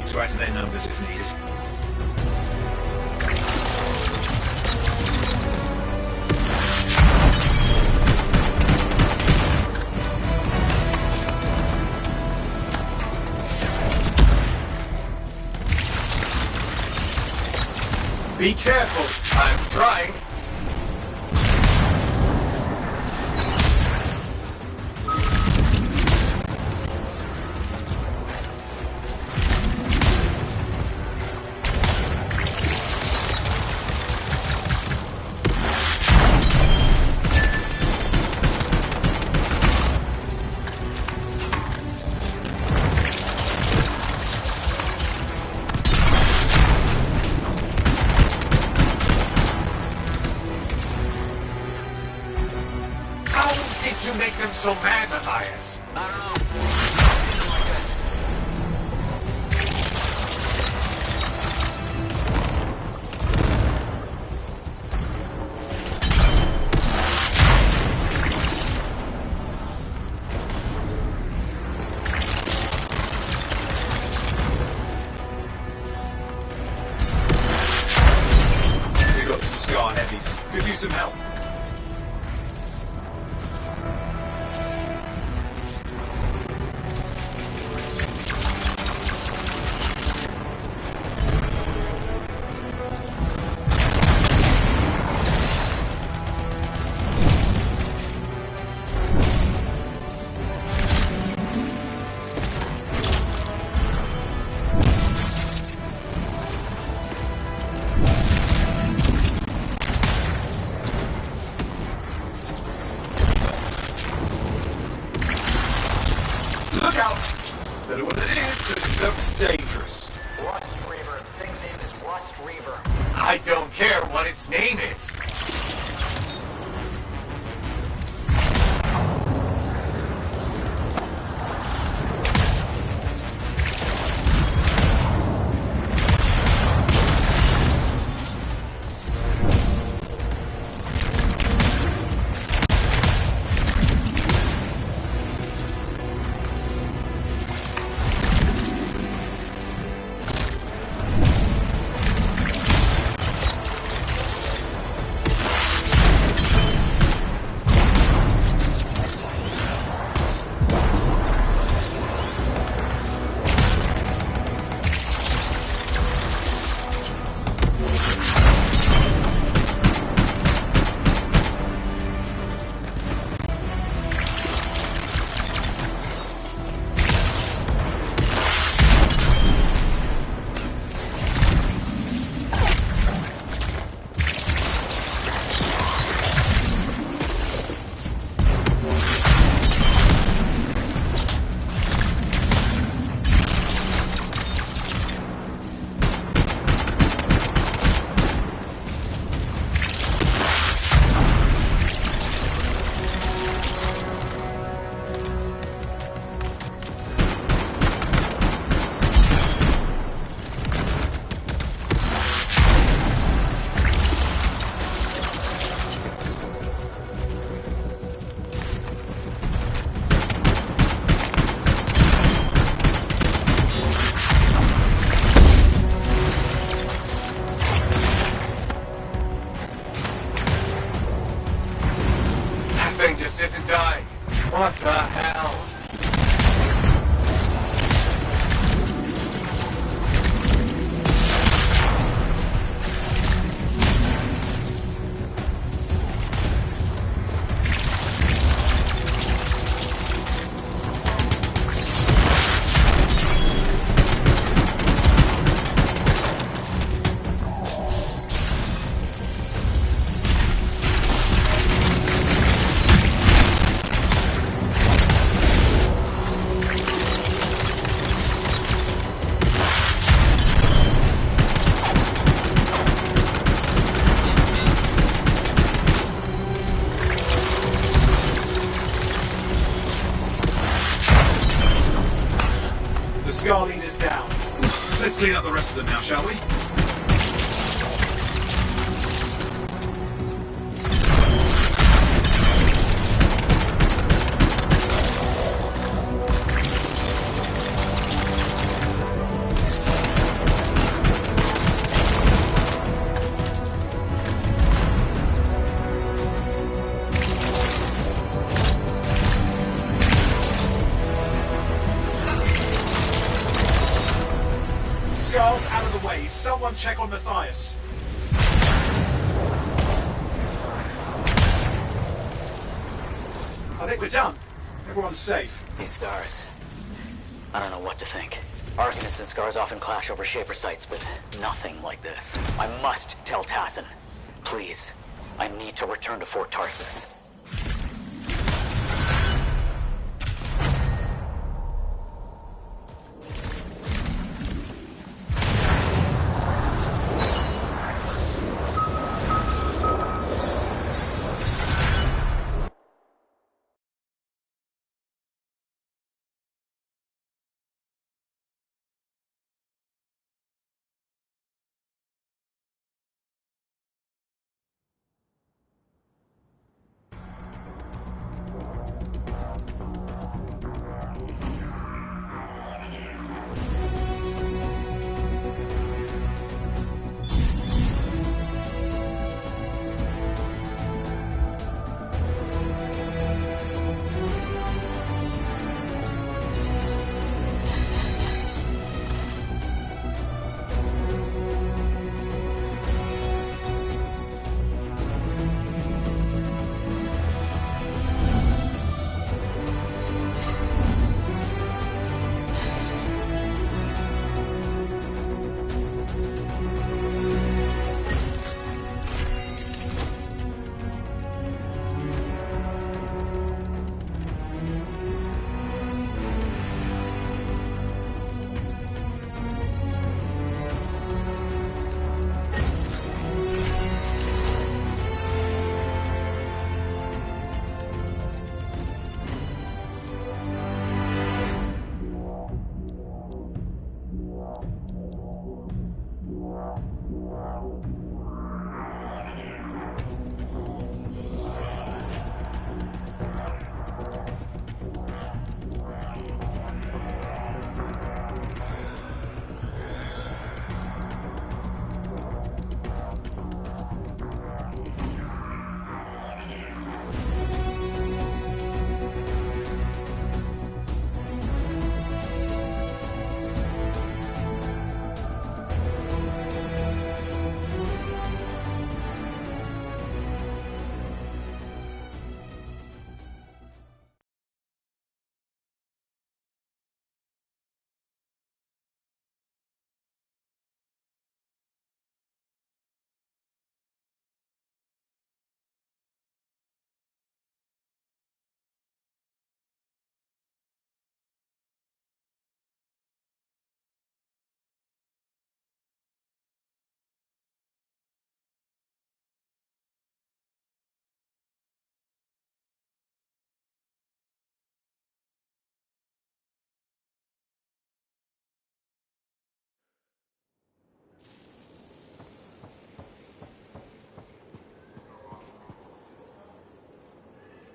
J: To add to their numbers if needed.
G: Be careful. I'm trying. You make them so mad, Matthias.
S: I don't know. I've seen them like this.
J: We've got some Scar heavies. Could use some help. Look out! Don't know what it is, but it looks dangerous.
S: Rust Reaver. The thing's name is Rust Reaver.
G: I don't care what its name is. This isn't dying. What the hell?
J: The Scar Leader's down. Let's clean up the rest of them now, shall we? Scar's out of the way. Someone check on Matthias. I think we're done. Everyone's safe.
S: These Scars. I don't know what to think. Arcanists and Scars often clash over Shaper sites, but nothing like this. I must tell Tassin. Please. I need to return to Fort Tarsus.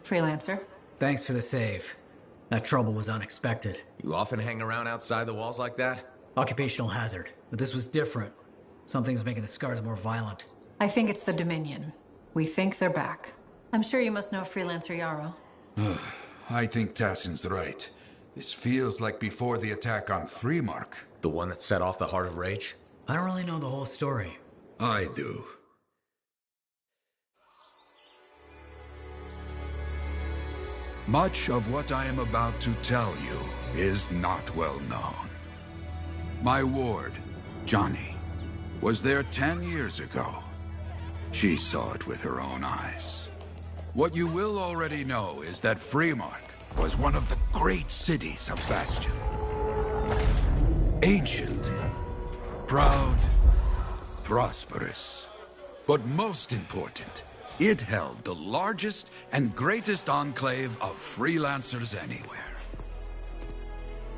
R: Freelancer.
T: Thanks for the save. That trouble was unexpected.
K: You often hang around outside the walls like that?
T: Occupational hazard. But this was different. Something's making the Scars more violent.
R: I think it's the Dominion. We think they're back. I'm sure you must know Freelancer Yarrow.
U: I think Tassin's right. This feels like before the attack on Freemark.
K: The one that set off the Heart of Rage?
T: I don't really know the whole story.
U: I do. Much of what I am about to tell you is not well known. My ward, Johnny, was there 10 years ago. She saw it with her own eyes. What you will already know is that Freemark was one of the great cities of Bastion. Ancient, proud, prosperous. But most important, it held the largest and greatest enclave of freelancers anywhere.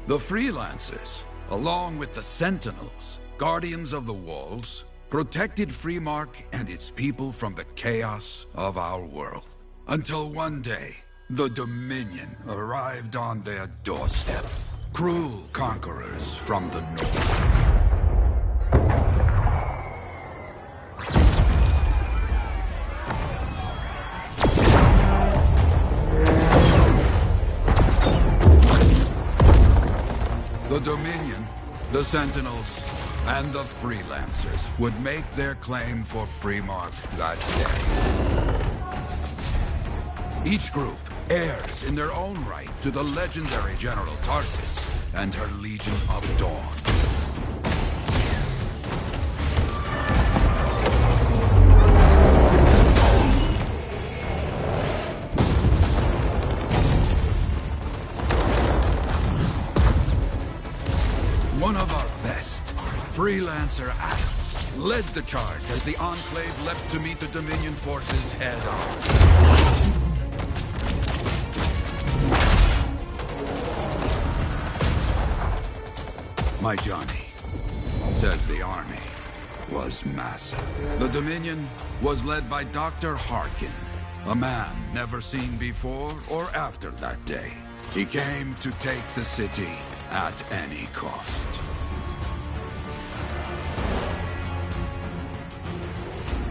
U: The freelancers, along with the Sentinels, guardians of the walls, protected Freemark and its people from the chaos of our world. Until one day, the Dominion arrived on their doorstep. Cruel conquerors from the north. The Dominion, the Sentinels, and the Freelancers would make their claim for Freemark that day. Each group heirs in their own right to the legendary General Tarsis and her Legion of Dawn. One of our best, Freelancer Adams, led the charge as the Enclave leapt to meet the Dominion forces head-on. My Johnny says the army was massive. The Dominion was led by Dr. Harkin, a man never seen before or after that day. He came to take the city at any cost.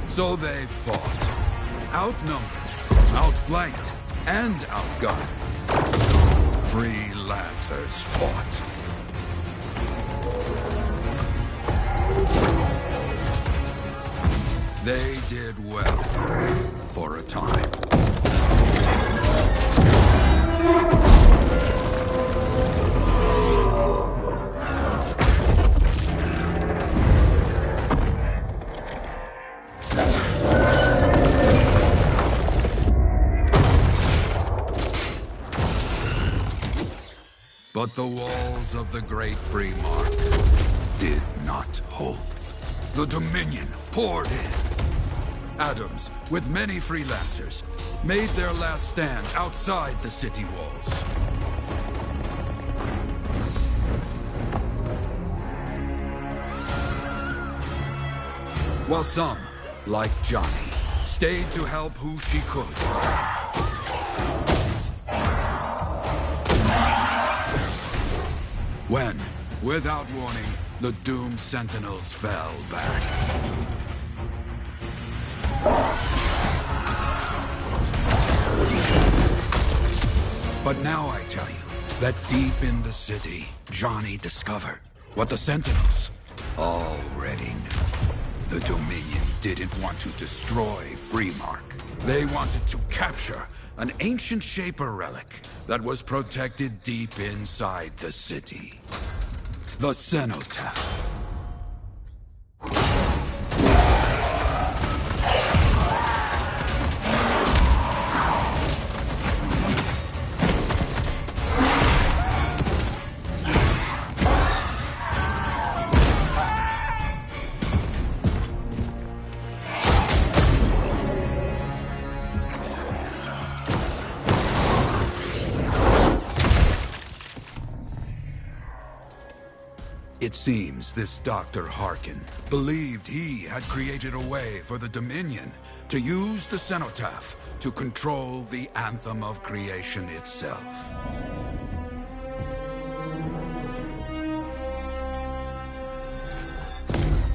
U: So they fought. Outnumbered, outflanked, and outgunned. Freelancers fought. They did well for a time. But the walls of the Great Freemark did not hold. The Dominion poured in. Adams, with many freelancers, made their last stand outside the city walls. While some, like Johnny, stayed to help who she could. When, without warning, the doomed Sentinels fell back. But now I tell you that deep in the city, Johnny discovered what the Sentinels already knew. The Dominion didn't want to destroy Freemark. They wanted to capture an ancient Shaper relic that was protected deep inside the city. The Cenotaph. It seems this Dr. Harkin believed he had created a way for the Dominion to use the Cenotaph to control the Anthem of creation itself.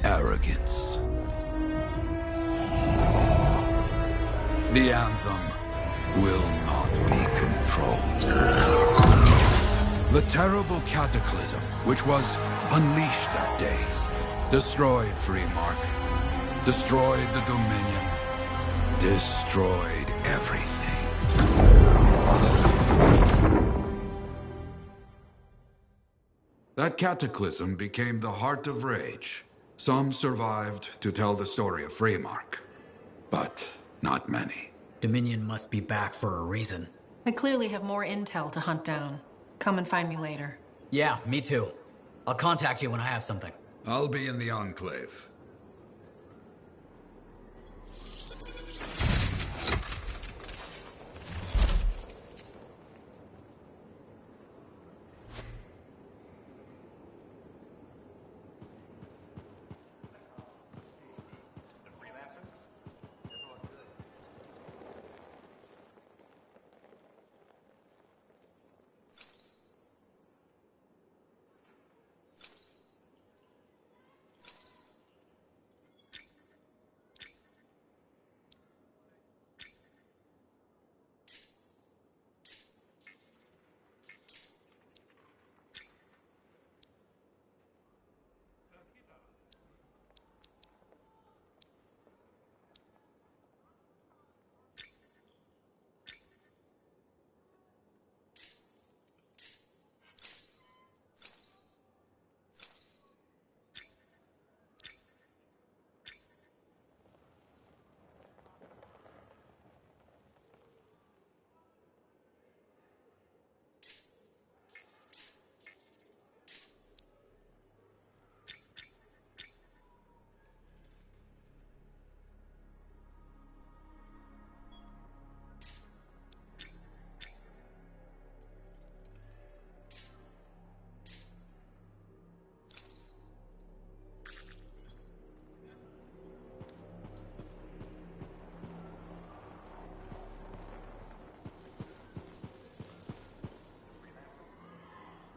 U: Arrogance. The Anthem will not be controlled. The terrible cataclysm, which was unleashed that day, destroyed Freemark, destroyed the Dominion, destroyed everything. That cataclysm became the Heart of Rage. Some survived to tell the story of Freemark, but not many.
T: Dominion must be back for a reason.
R: I clearly have more intel to hunt down. Come and find me later.
T: Yeah, me too. I'll contact you when I have something.
U: I'll be in the Enclave.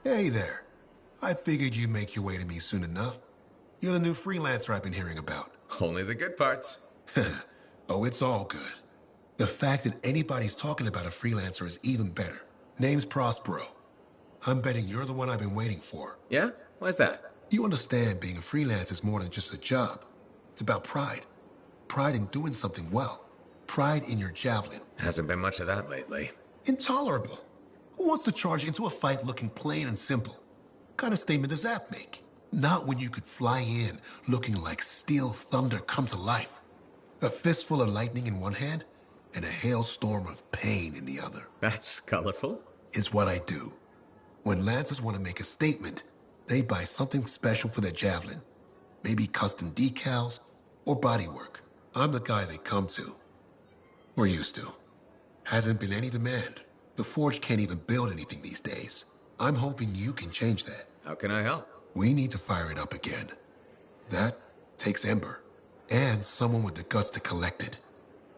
F: Hey there. I figured you'd make your way to me soon enough. You're the new freelancer I've been hearing about.
K: Only the good parts.
F: Oh, it's all good. The fact that anybody's talking about a freelancer is even better. Name's Prospero. I'm betting you're the one I've been waiting for.
K: Yeah? Why's that?
F: You understand being a freelancer is more than just a job. It's about pride. Pride in doing something well. Pride in your javelin.
K: Hasn't been much of that lately.
F: Intolerable. Who wants to charge into a fight looking plain and simple? What kind of statement does that make? Not when you could fly in looking like steel thunder come to life. A fistful of lightning in one hand and a hailstorm of pain in the other.
K: That's colorful.
F: Is what I do. When lancers want to make a statement, they buy something special for their javelin. Maybe custom decals or bodywork. I'm the guy they come to. Or used to. Hasn't been any demand. The Forge can't even build anything these days. I'm hoping you can change that.
K: How can I help?
F: We need to fire it up again. That takes Ember. And someone with the guts to collect it.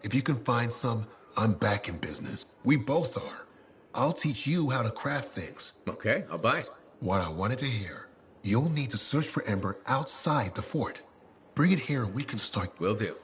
F: If you can find some, I'm back in business. We both are. I'll teach you how to craft things.
K: Okay, I'll bite.
F: What I wanted to hear. You'll need to search for Ember outside the fort. Bring it here and we can start.
K: Will do.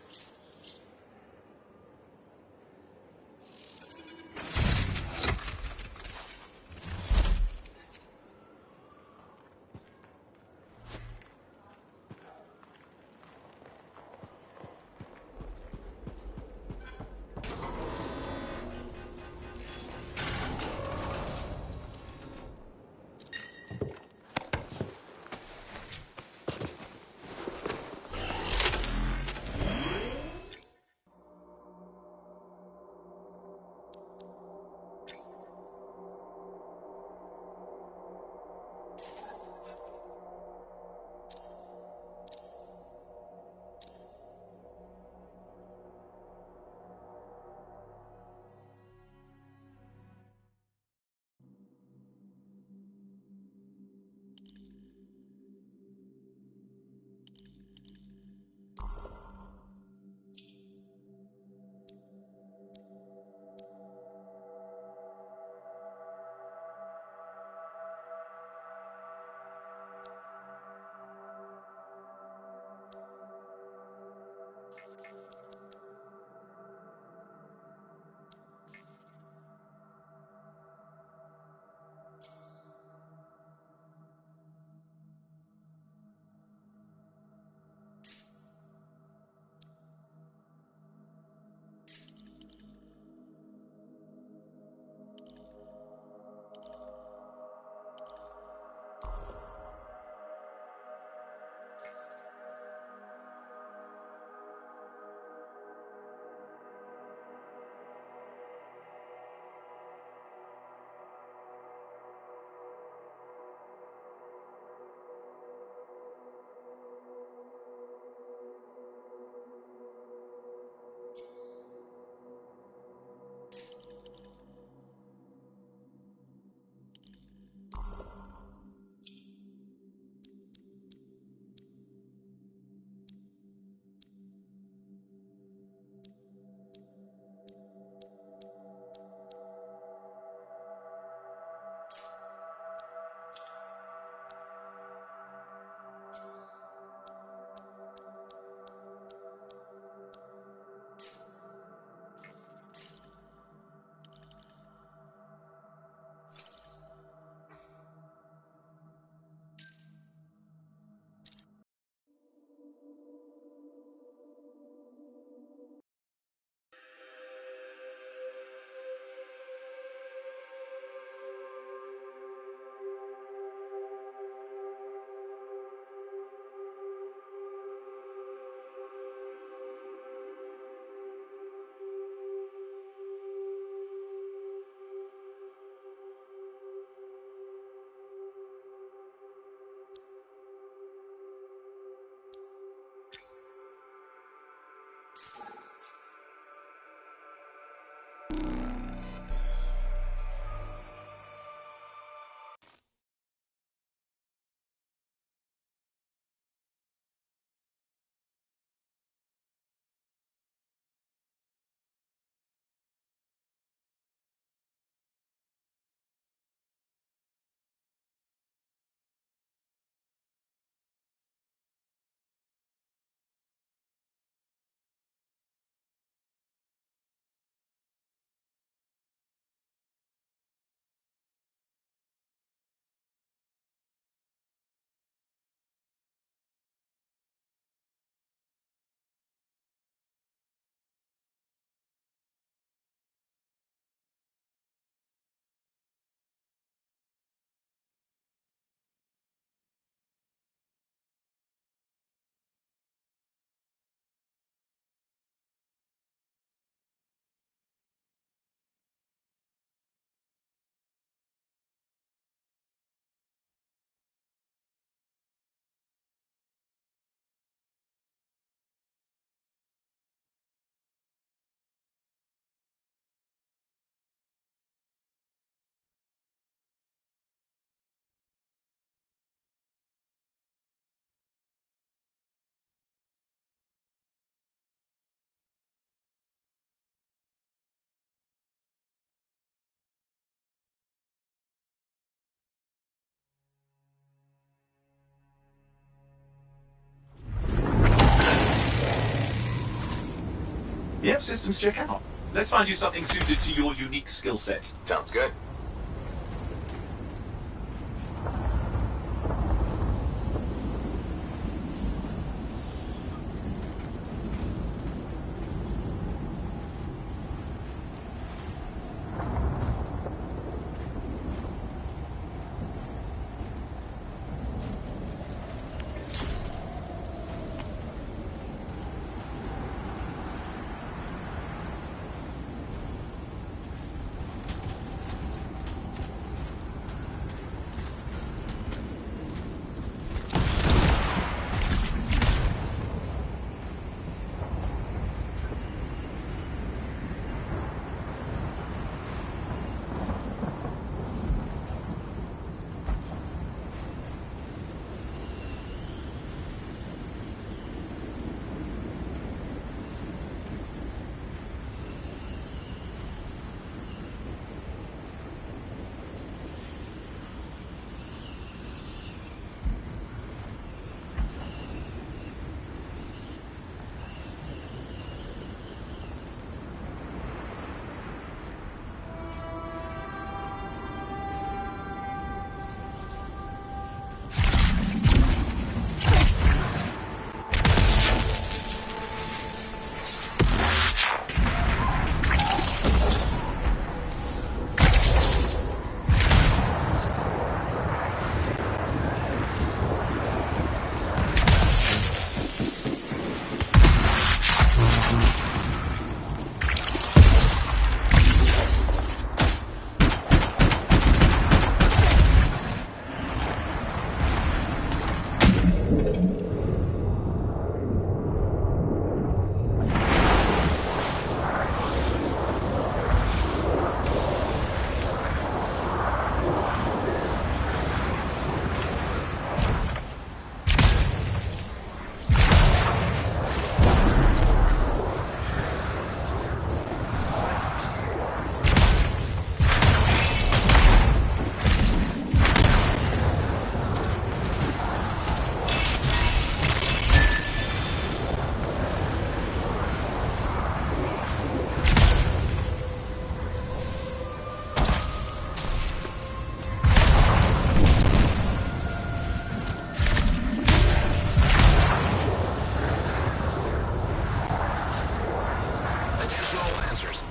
J: Yep, systems check out. Let's find you something suited to your unique skill set.
C: Sounds good.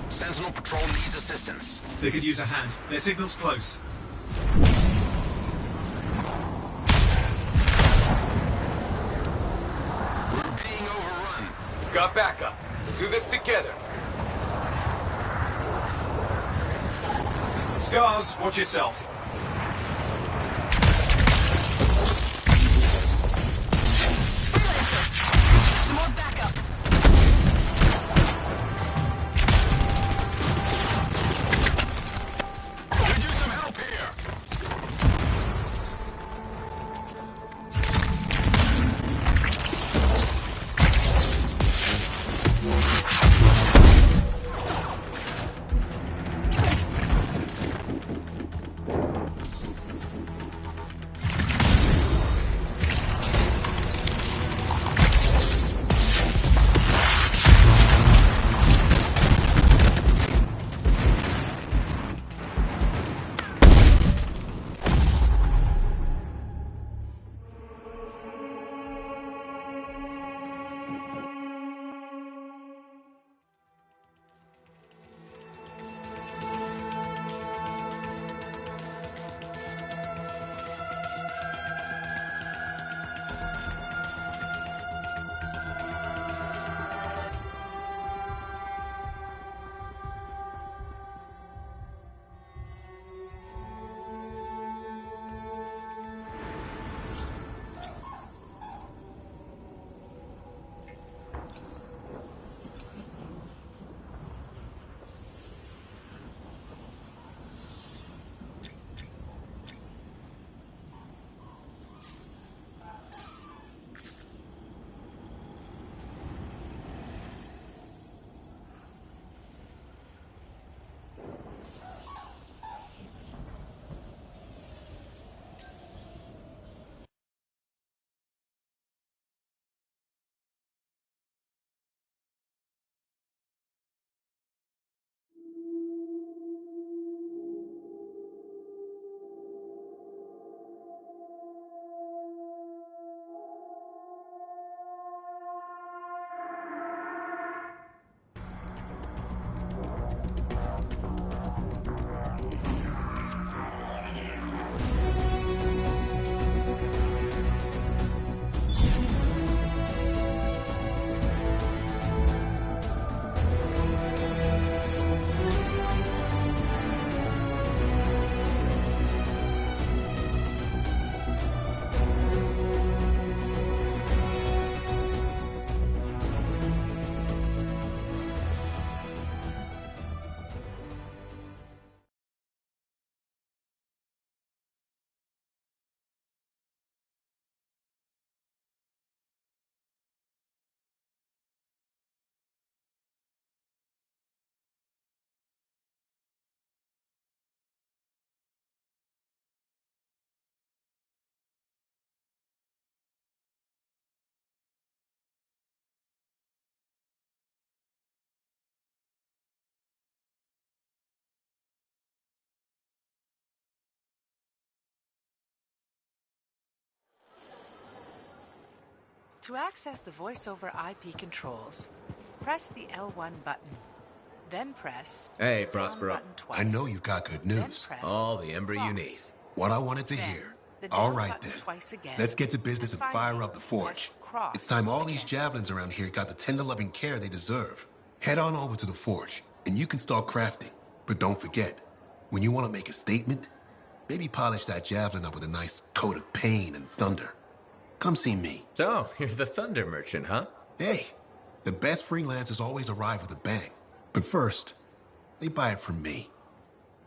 D: Sentinel Patrol needs assistance.
J: They could use a hand. Their signal's close.
D: We're being overrun.
C: Got backup. We'll do this together.
J: Scars, watch yourself.
I: Some more backup.
D: Could use some help here.
B: To access the voice-over IP controls, press the L1 button. Then press
K: Hey,
B: the
K: Prospero.
B: down button twice.
F: I know you've got good news.
B: Then press
K: All the ember you need.
B: cross.
F: What I wanted to
B: Then
F: hear.
B: the
F: All
B: down
F: right
B: button
F: then.
B: twice again.
F: Let's get to business and fire
B: finally,
F: up the forge.
B: press cross
F: It's time all these
B: again.
F: javelins around here got the tender loving care they deserve. Head on over to the forge, and you can start crafting. But don't forget, when you want to make a statement, maybe polish that javelin up with a nice coat of pain and thunder. Come see me.
K: So, you're the thunder merchant, huh?
F: Hey, the best freelancers always arrive with a bang. But first, they buy it from me.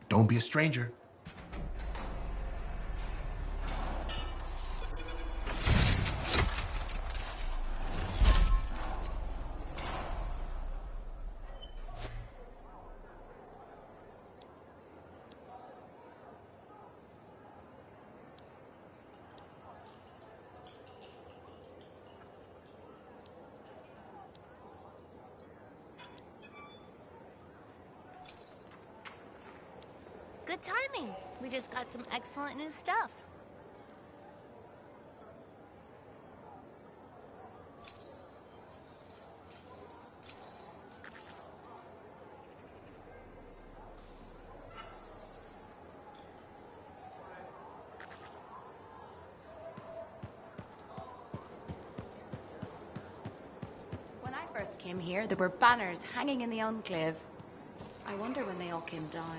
F: Don't be a stranger.
H: Good timing. We just got some excellent new stuff.
L: When I first came here, there were banners hanging in the enclave. I wonder when they all came down.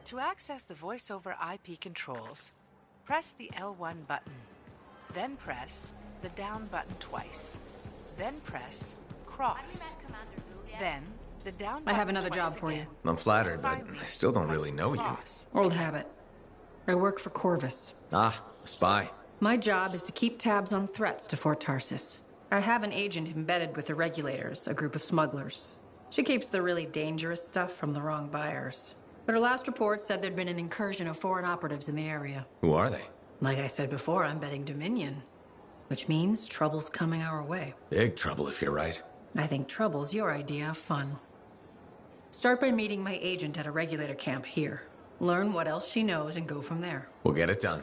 B: To access the voice-over IP controls, press the L1 button. Then press the down button twice. Then press cross. Then the down button
R: I have another
B: twice
R: job for you.
B: again.
K: I'm flattered, but I still don't really know you.
B: Cross.
R: Old habit. I work for Corvus.
K: Ah, a spy.
R: My job is to keep tabs on threats to Fort Tarsis. I have an agent embedded with the regulators, a group of smugglers. She keeps the really dangerous stuff from the wrong buyers. But her last report said there'd been an incursion of foreign operatives in the area.
K: Who are they?
R: Like I said before, I'm betting Dominion. Which means trouble's coming our way.
K: Big trouble if you're right.
R: I think trouble's your idea of fun. Start by meeting my agent at a regulator camp here. Learn what else she knows and go from there.
K: We'll get it done.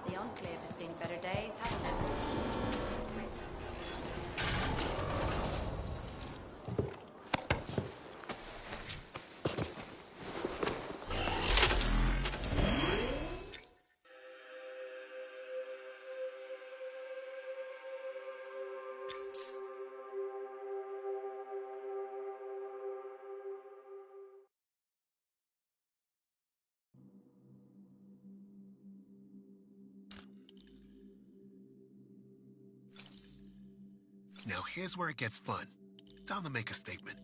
L: The enclave has seen better days, hasn't it?
F: Now here's where it gets fun. Time to make a statement.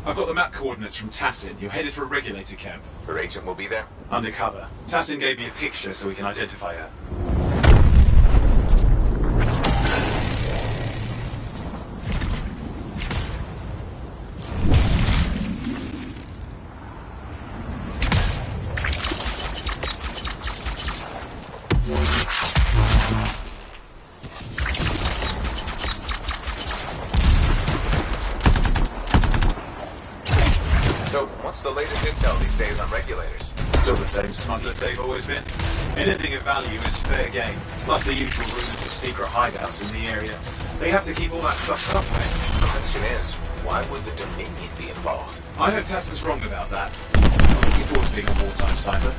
J: I've got the map coordinates from Tassin. You're headed for a regulator camp.
C: Her agent will be there?
J: Undercover. Tassin gave me a picture so we can identify her.
C: So, what's the latest intel these days on regulators?
J: Still the same smugglers they've always been. Anything of value is fair game, plus the usual rumors of secret hideouts in the area. They have to keep all that stuff somewhere.
C: The question is, why would the Dominion be involved?
J: I hope Tassin's wrong about that. I'm looking forward to being a wartime cipher.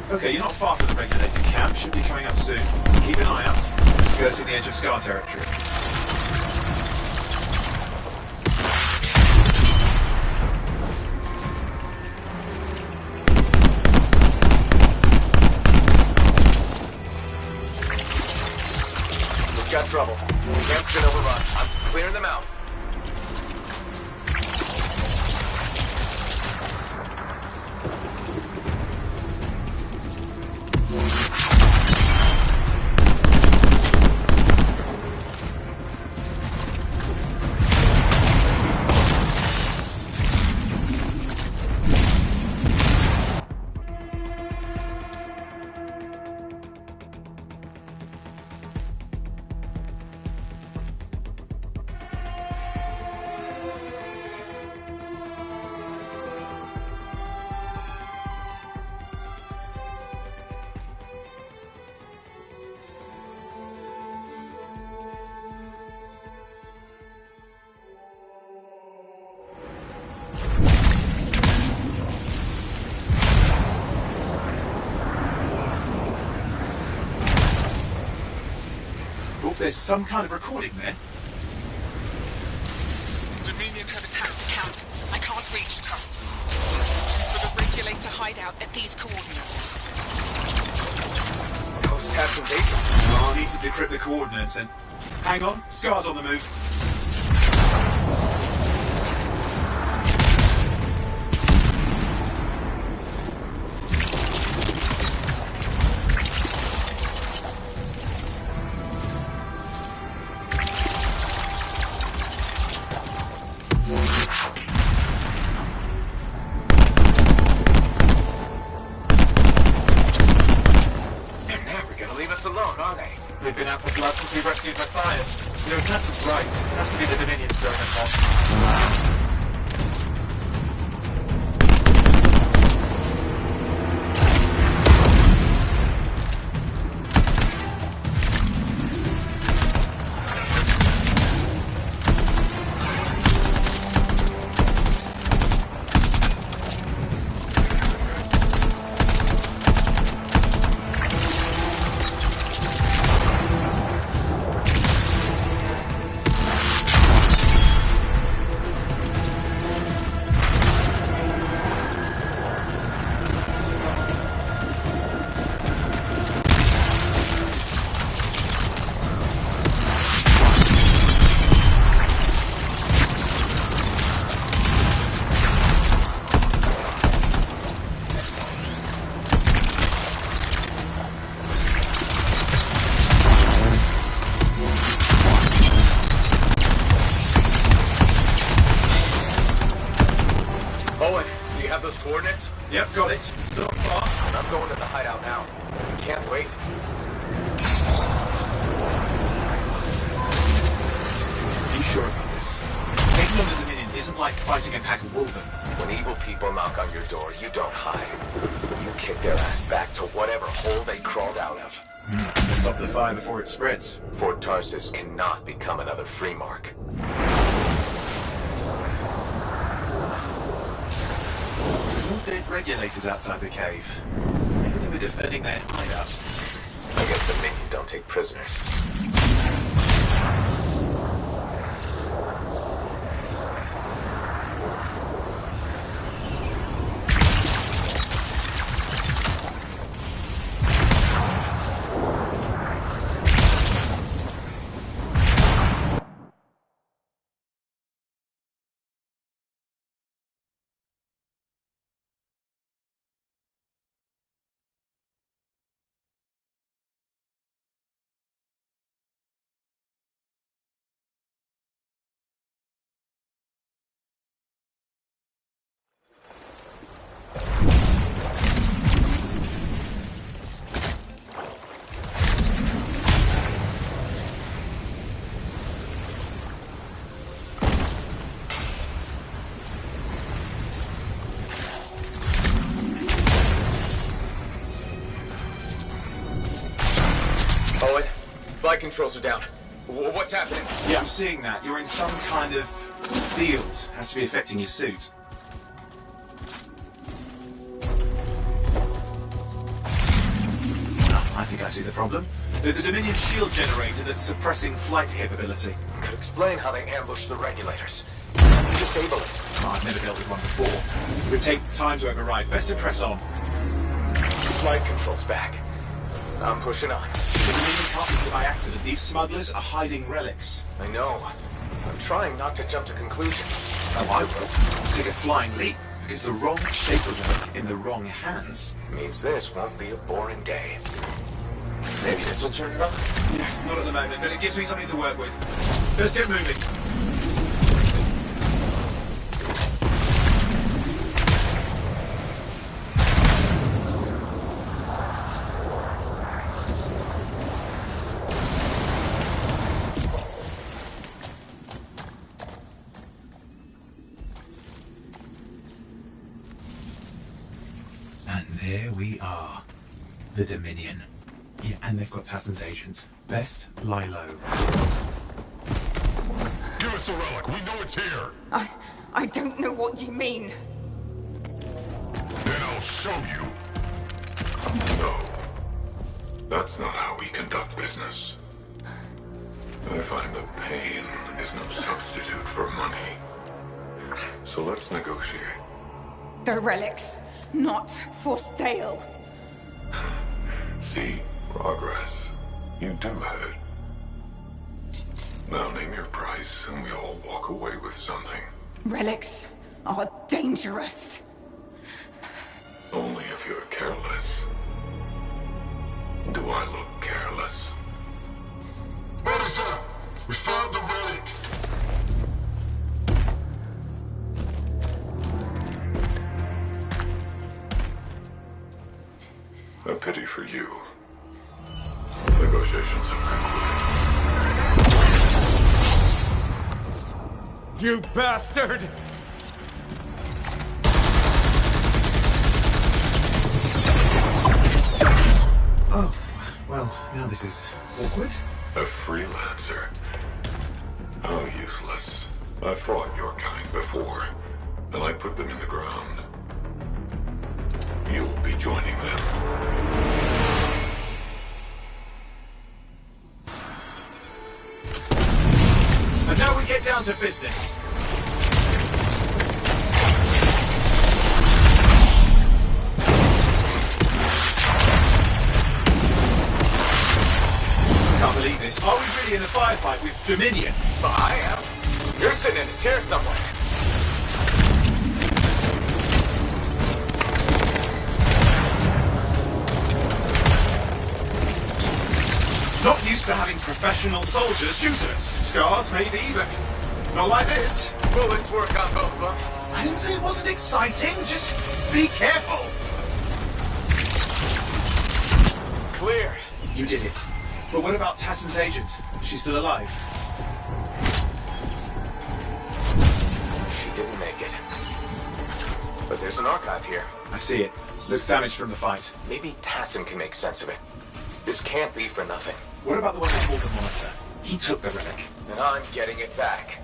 J: Okay, you're not far from the regulator camp. Should be coming up soon. Keep an eye out. Skirting the edge of Scar territory.
C: We've got trouble. The camp's been overrun. I'm clearing them out.
J: There's some kind of recording there.
I: Dominion have attacked the camp. I can't reach Tuss. For the regulator hideout at these coordinates.
C: How's Tassin's agent?
J: Oh, I need to decrypt the coordinates and... Hang on, Scar's on the move.
C: They're never gonna leave us
G: us alone, are they?
J: They've been out for blood since we rescued Matthias. You know, Tassin's right. It has to be the Dominion stirring the pot.
G: Coordinates?
J: Yep, got it. So far.
G: I'm going to the hideout now. Can't wait.
J: Are you sure about this? Taking on the Dominion isn't like fighting a pack of wolven.
G: When evil people knock on your door, you don't hide. You kick their ass back to whatever hole they crawled out of.
J: Stop the fire before it spreads.
G: Fort Tarsis cannot become another free mark.
J: Small dead regulators outside the cave. Maybe they were defending their hideout.
G: I guess the Dominion don't take prisoners. Owen, flight controls are down. What's happening?
J: Yeah, I'm seeing that. You're in some kind of field. Has to be affecting your suit. I think I see the problem. There's a Dominion shield generator that's suppressing flight capability.
G: Could explain how they ambushed the regulators. Disable it.
J: Oh, I've never dealt with one before. It would take time to override. Best to press on.
G: Flight controls back. I'm pushing on.
J: The Dominion can't be here by accident. These smugglers are hiding relics.
G: I know. I'm trying not to jump to conclusions.
J: Oh, I will. Take a flying leap. Is the wrong shape of relic in the wrong hands?
G: Means this won't be a boring day. Maybe this will turn it off?
J: Yeah, not at the moment, but it gives me something to work with. Let's get moving. And there we are. The Dominion. Yeah, and they've got Tassin's agents. Best lie low.
D: Give us the relic. We know it's here.
E: I don't know what you mean.
D: Then I'll show you.
C: No. That's not how we conduct business. I find that pain is no substitute for money. So let's negotiate.
E: The relics, not for sale.
C: See? Progress. You do have it. Now name your price, and we all walk away with something.
E: Relics are dangerous.
C: Only if you're careless. Do I look careless?
D: Brothers up! We found the relic!
C: A pity for you. Negotiations have concluded.
G: You bastard!
J: Oh, well, now this is awkward.
C: A freelancer? How useless. I fought your kind before, and I put them in the ground. You'll be joining them.
J: And now we get down to business. I can't believe this. Are we really in a firefight with Dominion?
G: Well, I am. You're sitting in a chair somewhere.
J: Not used to having professional soldiers shoot at us. Scars, maybe, but not like this.
G: Bullets work on both of them.
J: I didn't say it wasn't exciting, just be careful.
G: Clear.
J: You did it. But what about Tassin's agent? She's still alive?
G: She didn't make it. But there's an archive here.
J: I see it. Looks damaged from the fight.
G: Maybe Tassin can make sense of it. This can't be for nothing.
J: What about the one that called the Monitor? He took the relic.
G: And I'm getting it back.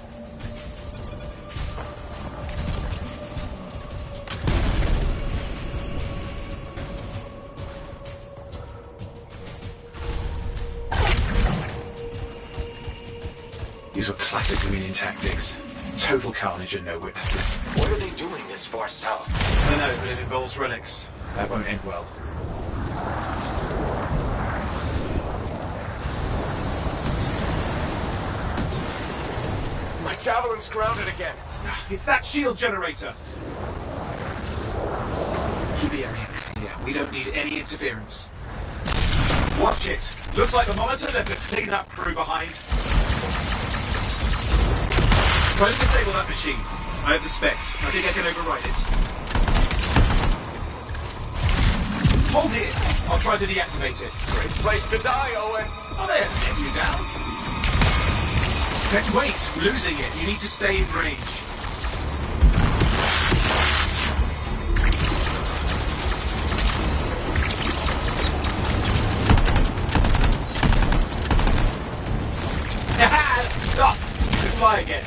J: These were classic Dominion tactics. Total carnage and no witnesses.
G: What are they doing this far south?
J: I don't know, but it involves relics. That won't end well.
G: My javelin's grounded again.
J: It's that shield generator.
A: Keep the area clear. We don't need any interference.
J: Watch it. Looks like the Monitor left a clean-up crew behind. Try to disable that machine. I have the specs. I think I can override it. Hold it. I'll try to deactivate it.
G: Great place to die, Owen.
J: Oh, there. Get you down. Wait. Losing it. You need to stay in range. It's up. You can fly again.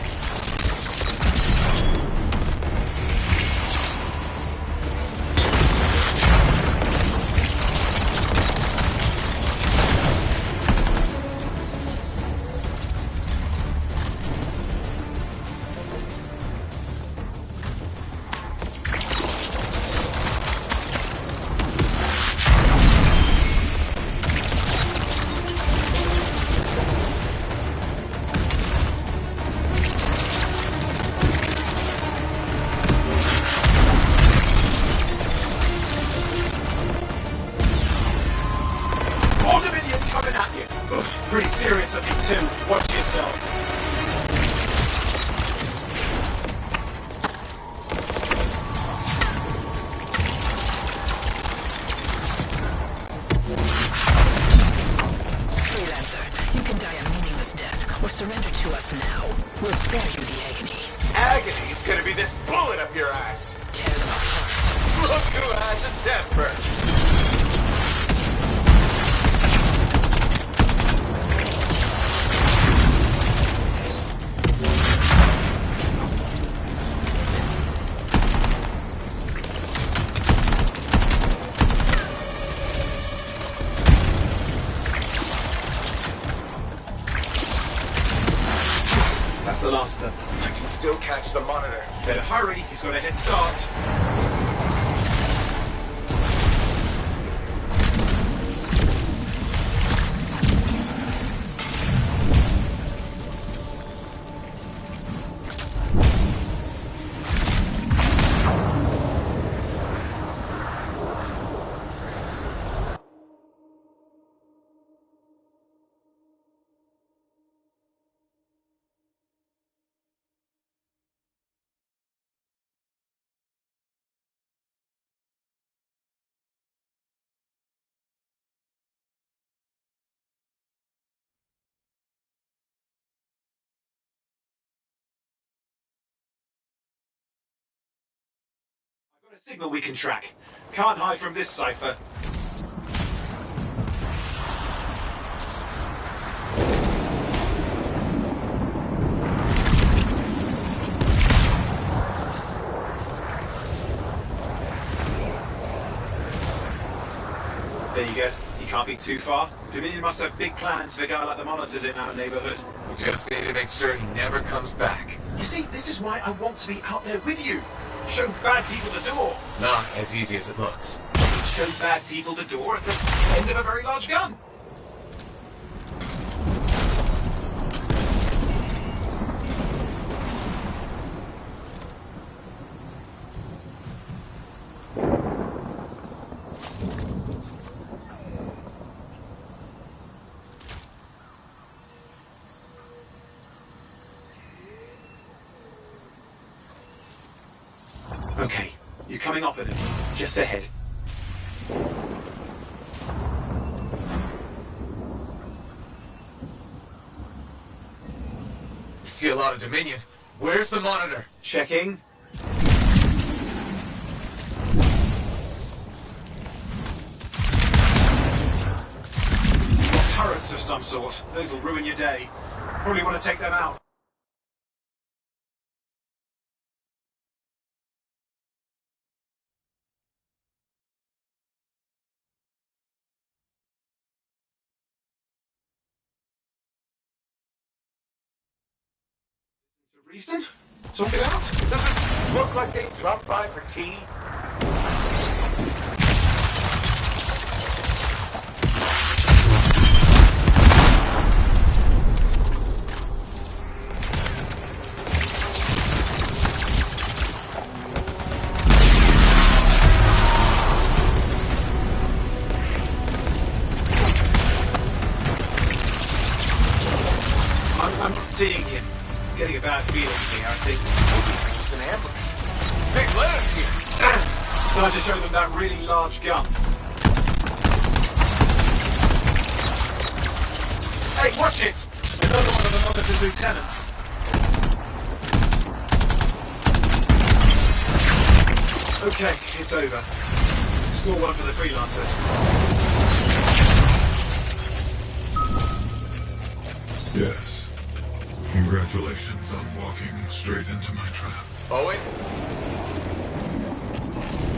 J: Pretty serious of you too. Watch yourself.
V: Freelancer, you can die a meaningless death, or surrender to us now. We'll spare you the agony.
G: Agony's gonna be this bullet up your ass.
V: Tear them apart.
G: Look who has a temper.
J: That's the last of them.
G: I can still catch the Monitor.
J: Better hurry, he's got a head start. A signal we can track. Can't hide from this cipher. There you go. You can't be too far. Dominion must have big plans for a guy like the monitors in our neighborhood.
A: We just need to make sure he never comes back.
J: You see, this is why I want to be out there with you. Show bad people the door.
A: Not as easy as it looks.
J: Show bad people the door at the end of a very large gun. Okay, you're coming up at him. Just ahead.
A: You see a lot of Dominion. Where's the monitor?
J: Checking. Turrets of some sort. Those will ruin your day. Probably want to take them out. Reason? Talk it out.
G: Does it look like they dropped by for tea?
J: I'm seeing him. Getting a bad feeling here, I think.
G: Maybe it's an ambush. Hey, let us here!
J: Time to show them that really large gun. Hey, watch it! Another one of the monitor's lieutenants. Okay, it's over. Score one for the freelancers.
C: Yes. Congratulations on walking straight into my trap.
A: Owen?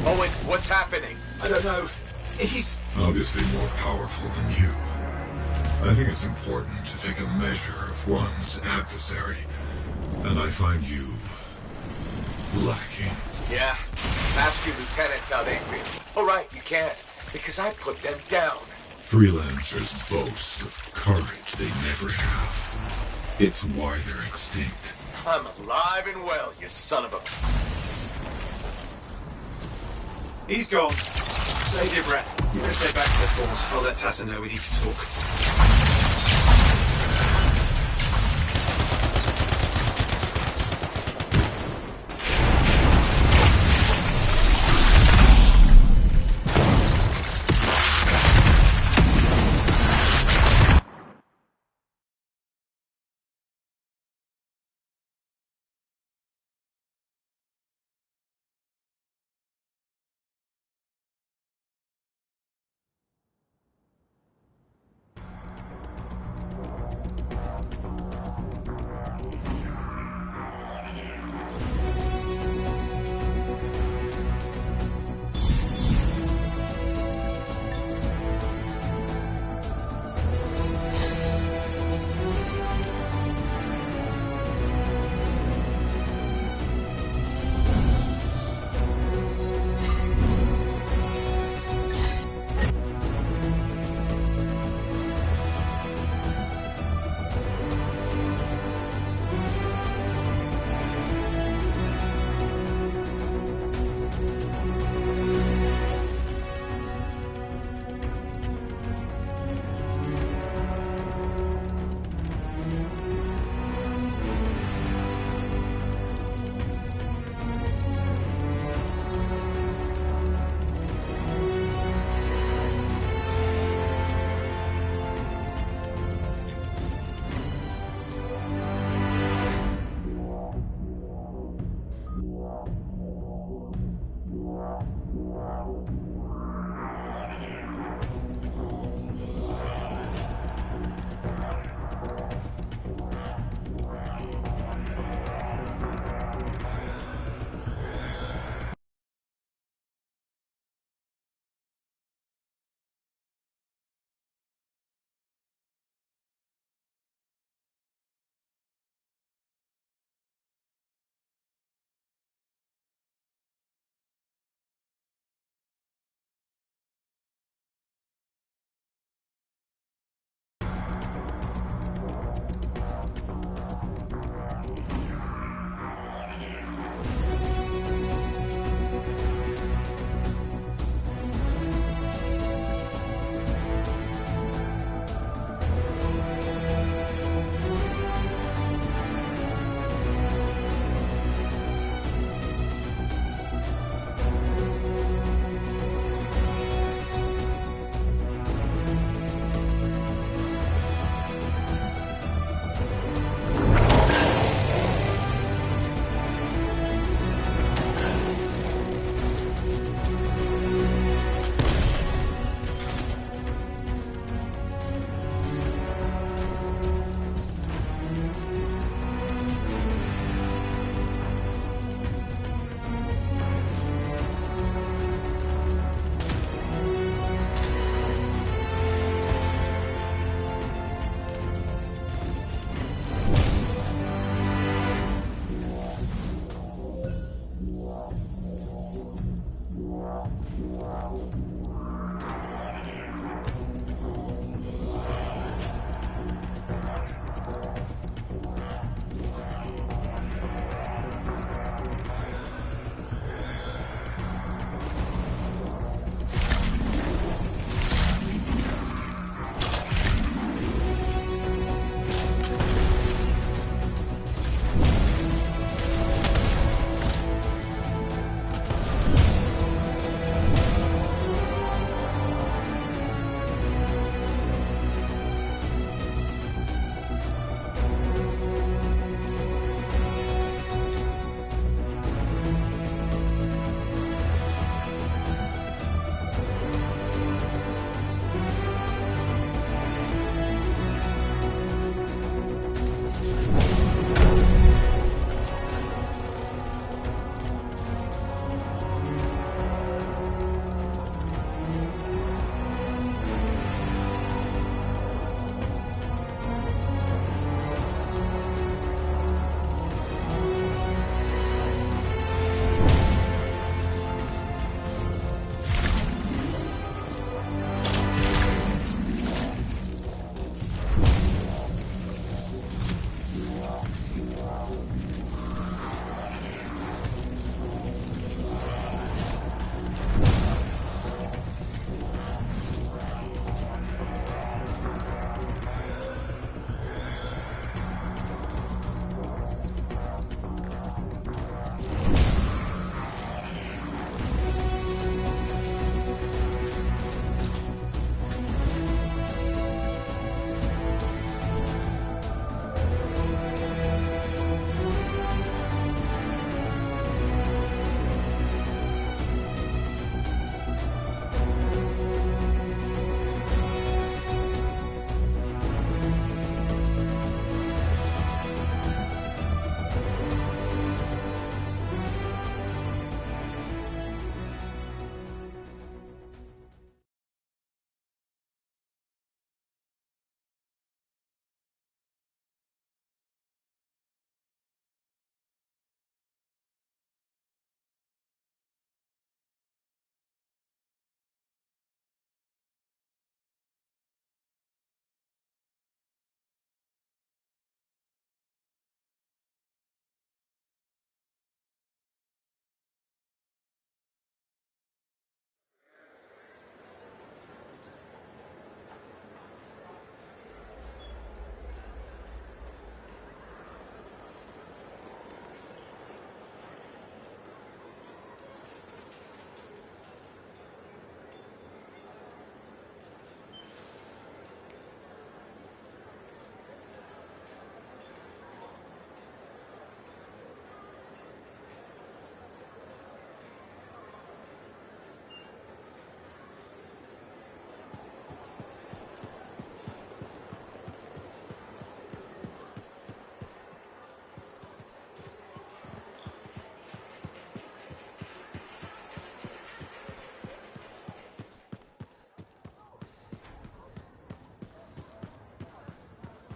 A: Owen, what's happening?
J: I don't know. He's
C: Obviously more powerful than you. I think it's important to take a measure of one's adversary. And I find you lacking.
A: Yeah. Ask your lieutenants how they feel. Oh, right, you can't. Because I put them down.
C: Freelancers boast of courage they never have. It's why they're extinct.
A: I'm alive and well, you son of a...
J: He's gone. Save your breath. You better stay back to the fort. I'll let Tassa know we need to talk.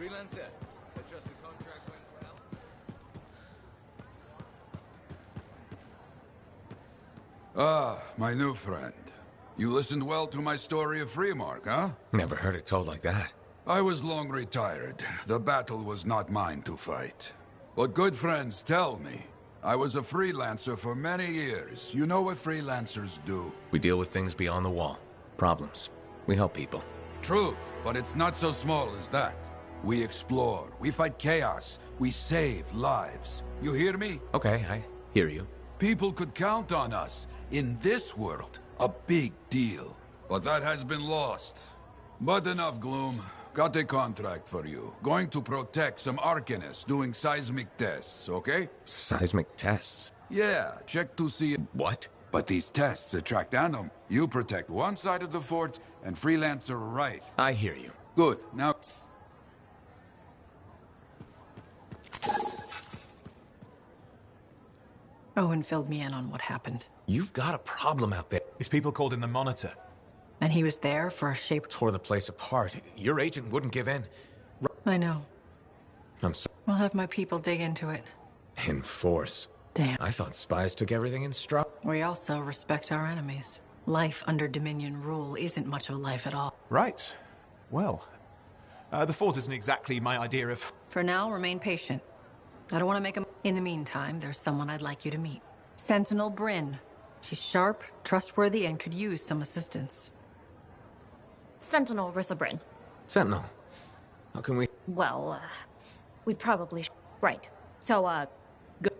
K: Freelancer, adjust the contract went well. Ah, my new friend. You listened well to my story of Freemark, huh?
M: Never heard it told like that.
U: I was long retired. The battle was not mine to fight. But good friends tell me. I was a freelancer for many years. You know what freelancers do?
M: We deal with things beyond the wall. Problems. We help people.
U: Truth, but it's not so small as that. We explore, we fight chaos, we save lives. You hear me?
M: Okay, I hear you.
U: People could count on us. In this world, a big deal. But that has been lost. But enough gloom. Got a contract for you. Going to protect some Arcanists doing seismic tests, okay?
M: Seismic tests?
U: Yeah, check to see...
M: What?
U: But these tests attract Anthem. You protect one side of the fort, and Freelancer right.
M: I hear you.
U: Good, now...
R: Owen filled me in on what happened.
M: You've got a problem out there.
J: These people called him the Monitor.
R: And he was there for a shape...
M: Tore the place apart. Your agent wouldn't give in.
R: I know.
M: I'm sorry.
R: We'll have my people dig into it.
M: In force.
R: Damn.
M: I thought spies took everything in stride.
R: We also respect our enemies. Life under Dominion rule isn't much of a life at all.
J: Right. Well, the fort isn't exactly my idea of...
R: For now, remain patient. I don't want to make a... In the meantime, there's someone I'd like you to meet. Sentinel Bryn. She's sharp, trustworthy, and could use some assistance.
Q: Sentinel Rissa Bryn.
M: Sentinel. How can we...
Q: Well, we'd probably... Right. So, good.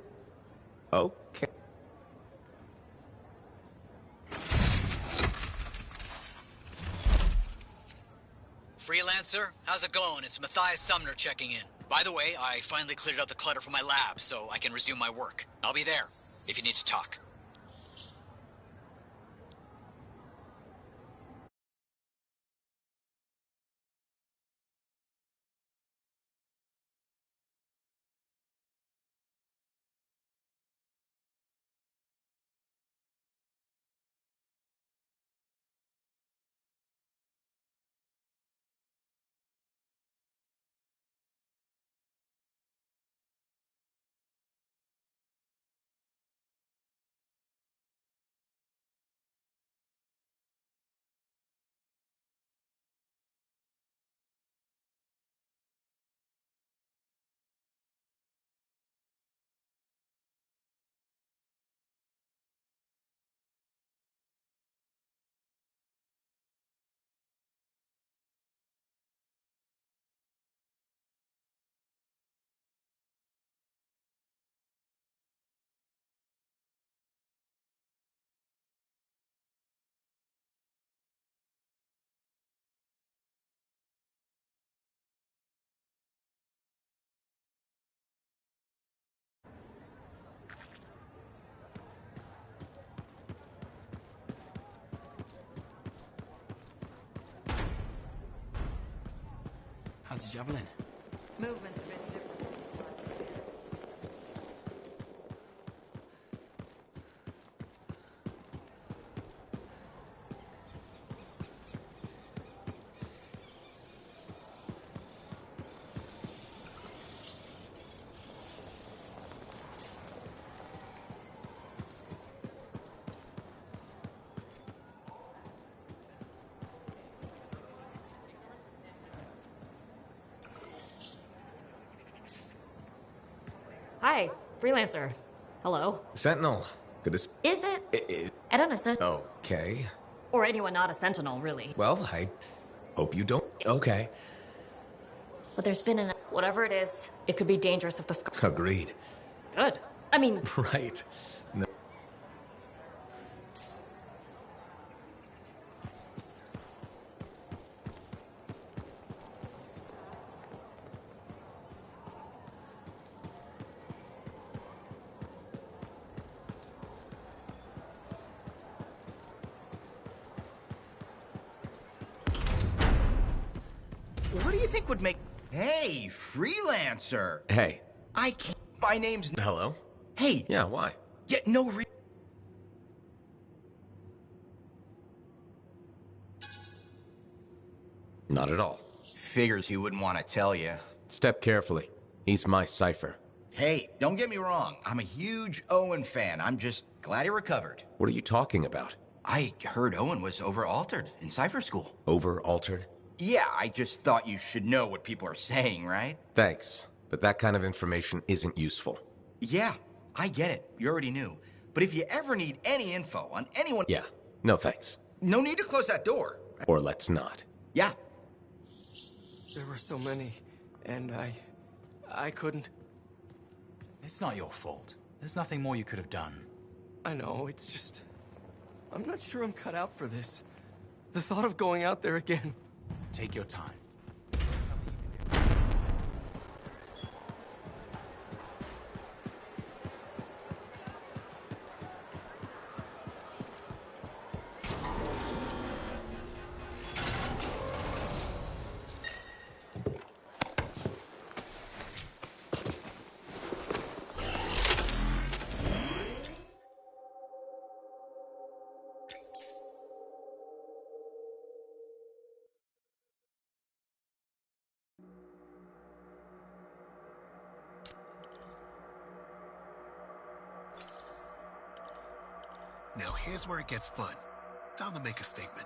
M: Okay.
S: Freelancer, how's it going? It's Matthias Sumner checking in. By the way, I finally cleared out the clutter from my lab, so I can resume my work. I'll be there, if you need to talk.
N: How's the javelin?
L: Movement's a bit different.
Q: Hi, Freelancer. Hello.
M: Sentinel. Good to see...
Q: Is it? I don't know.
M: Okay.
Q: Or anyone not a Sentinel, really.
M: Well, I hope you don't... Okay.
Q: But there's been an... Whatever it is, it could be dangerous if the...
M: Agreed.
Q: Good. I mean...
M: Right. No.
W: What do you think would make... Hey, Freelancer!
M: Hey.
W: I can't... My name's...
M: Hello?
W: Hey!
M: Yeah, why?
W: Get no re...
M: Not at all.
W: Figures he wouldn't want to tell you.
M: Step carefully. He's my cipher.
W: Hey, don't get me wrong. I'm a huge Owen fan. I'm just glad he recovered.
M: What are you talking about?
W: I heard Owen was over-altered in Cypher School.
M: Over-altered?
W: Yeah, I just thought you should know what people are saying, right?
M: Thanks, but that kind of information isn't useful.
W: Yeah, I get it. You already knew. But if you ever need any info on anyone...
M: Yeah, no thanks.
W: No need to close that door.
M: Or let's not.
W: Yeah.
N: There were so many, and I couldn't...
W: It's not your fault. There's nothing more you could have done.
N: I know, it's just... I'm not sure I'm cut out for this. The thought of going out there again...
W: Take your time.
F: Now here's where it gets fun. Time to make a statement.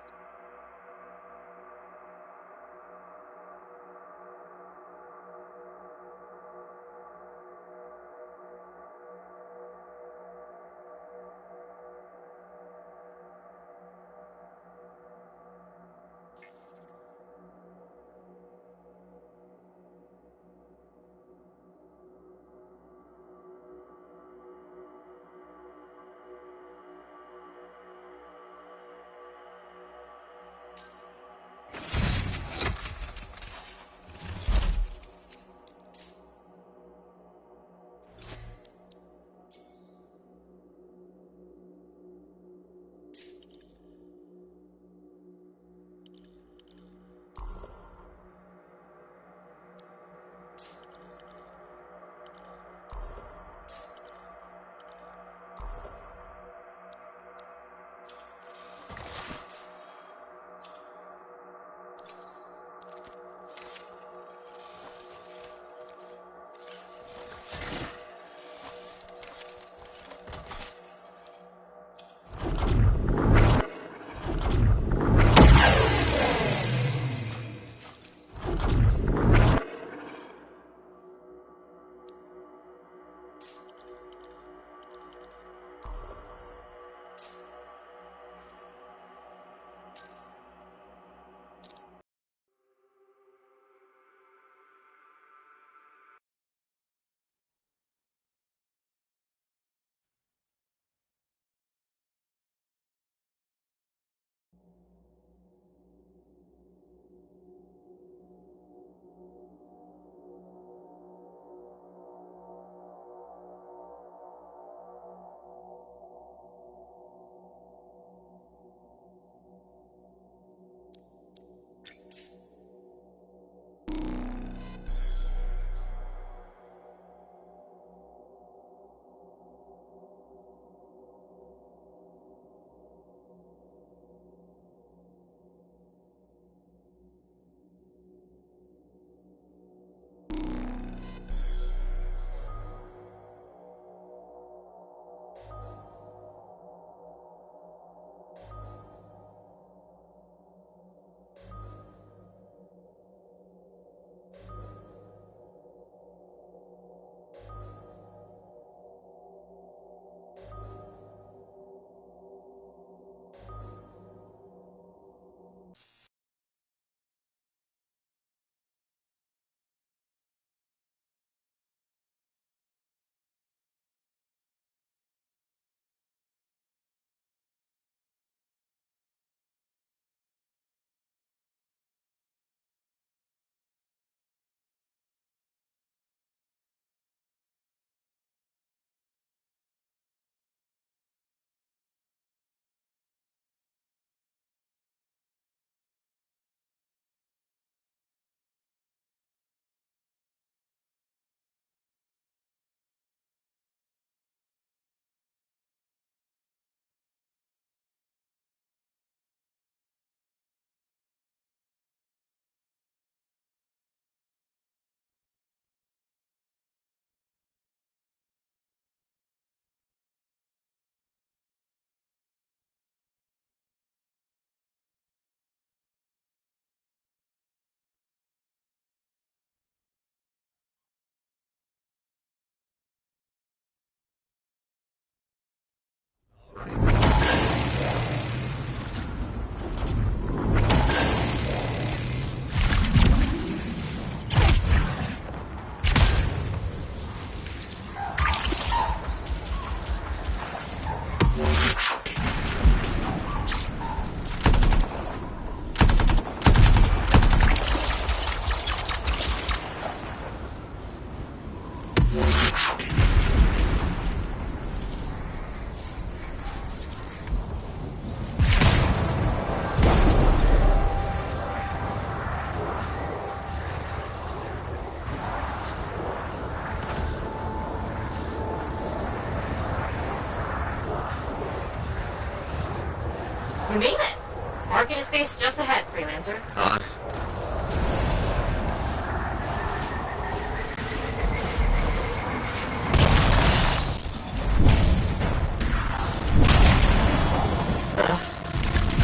Q: space just ahead, Freelancer.
K: On it.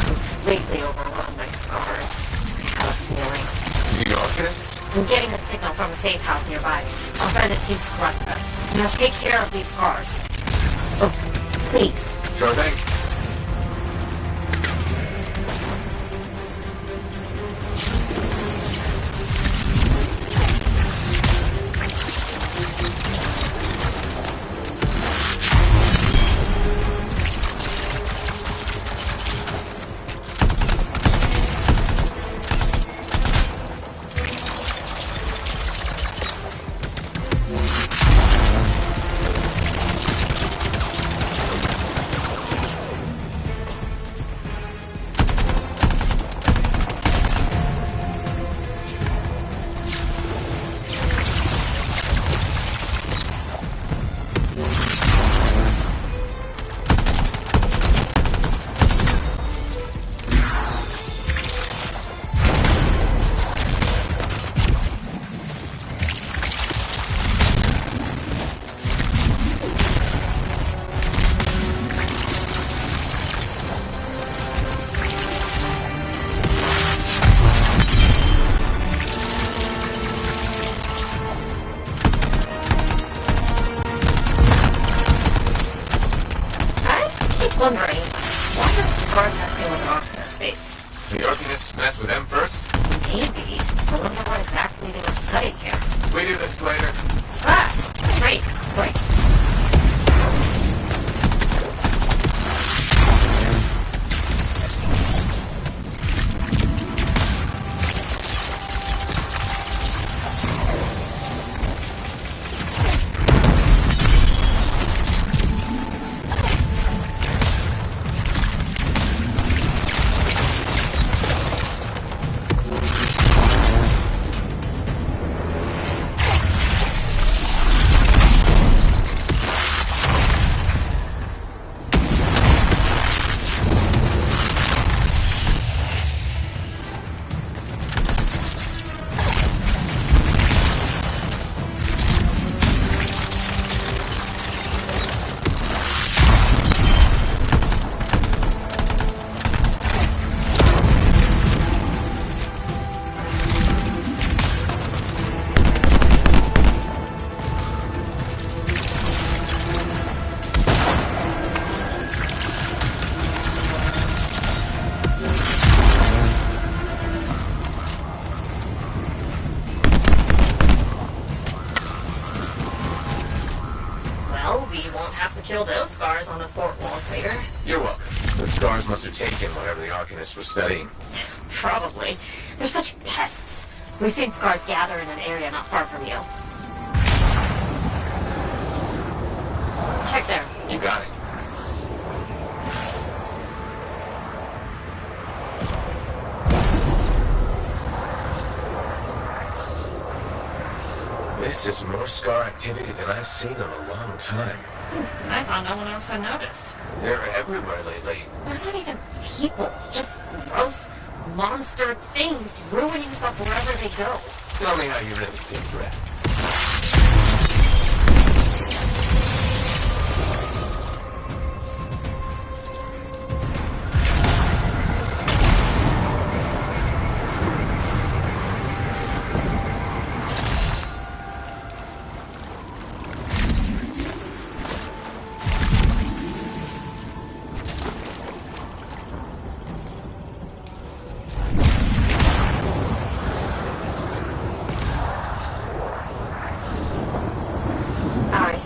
Q: Completely overwhelmed by scars. I have a feeling.
K: The Arcanists?
Q: I'm getting a signal from a safe house nearby. I'll send a team to collect them. Now take care of these scars. Oh, please.
K: Sure thing.
Q: Wondering, why are scars messing with Arcanist space?
K: The Arcanists mess with them first?
Q: Maybe. I wonder what exactly they were studying here.
K: We do this later.
Q: Ah, great. Kill those scars on the fort walls later.
K: You're welcome. The scars must have taken whatever the Arcanists were studying.
Q: Probably. They're such pests. We've seen scars gather in an area not far from you. Check there.
K: You got it. This is more scar activity than I've seen in a long time.
Q: I thought no one else had noticed.
K: They're everywhere lately.
Q: They're not even people. Just gross monster things ruining stuff wherever they go.
K: Tell me how you really think, Brett.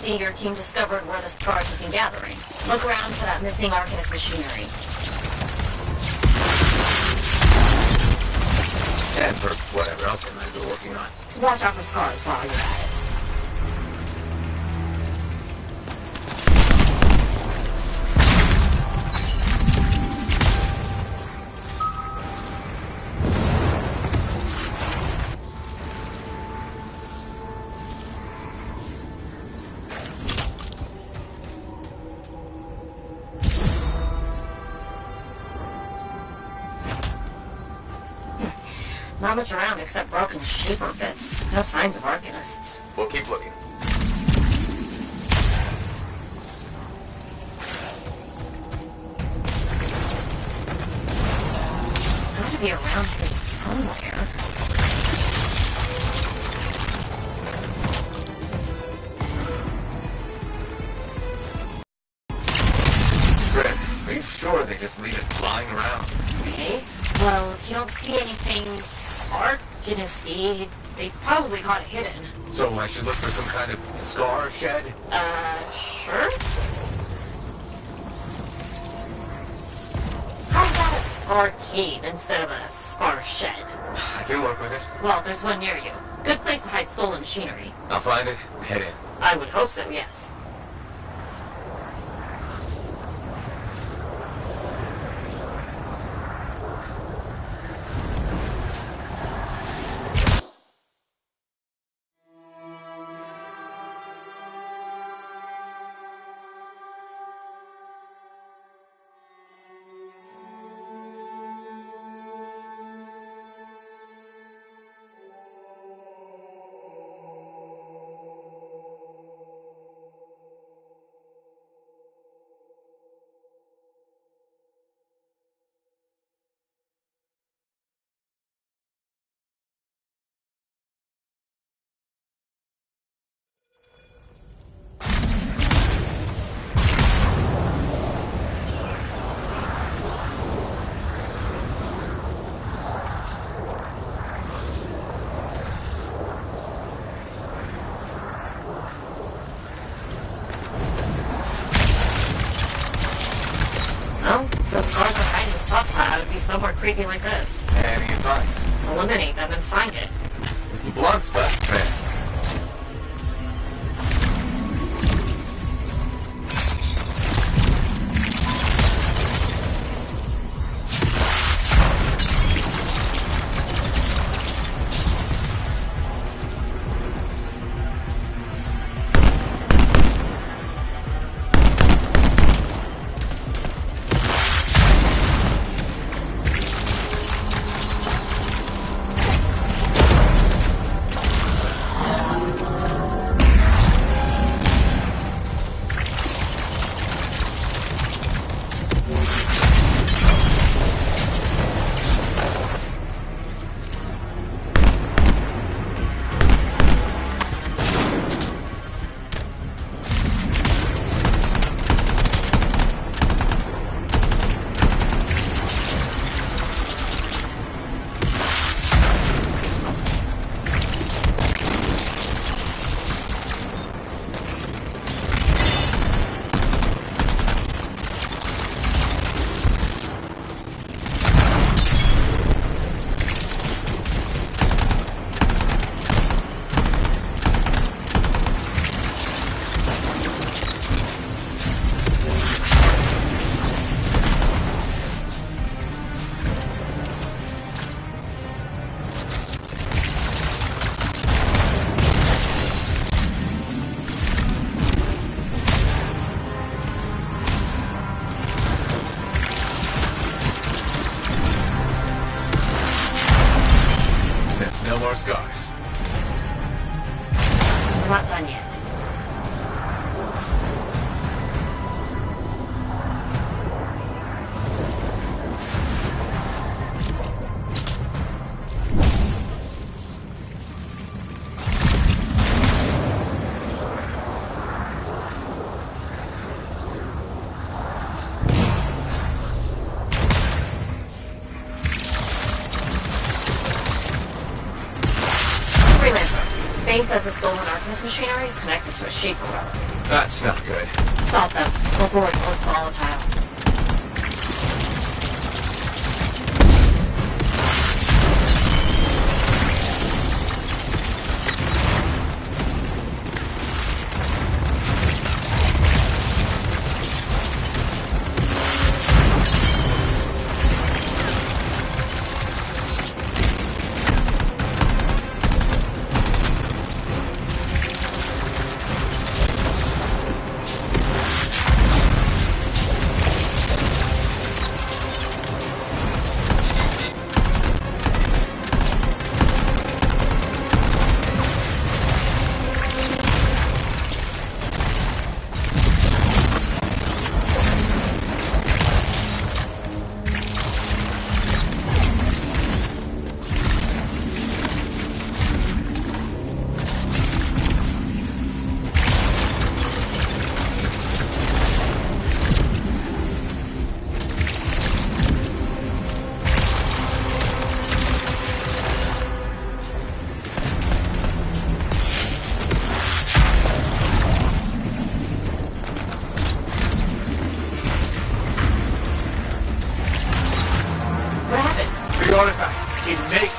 Q: Your team discovered where the scars have been gathering. Look around for that missing Arcanist machinery.
K: And for whatever else they might be working on.
Q: Watch out for scars while you're at it. Not much around except broken shaper bits. No signs of Arcanists.
A: We'll keep looking.
Q: It's gotta be around here somewhere.
A: Greg, are you sure they just leave it flying around?
Q: Okay. Well, if you don't see anything Arcanist-y, they probably got it hidden.
A: So I should look for some kind of scar shed?
Q: Sure? How about a scar cave instead of a scar shed?
A: I can work with it.
Q: Well, there's one near you. Good place to hide stolen machinery.
A: I'll find it, head in.
Q: I would hope so, yes. Well, the scars are hiding the stockpile would be somewhere creepy like this.
A: Any advice?
Q: Eliminate them and find it.
A: Blunt's best friend. No more scars.
Q: We're not done yet. Base says the stolen Arcanist machinery is connected to a shaper relic.
A: That's not good.
Q: Stop them before it goes volatile.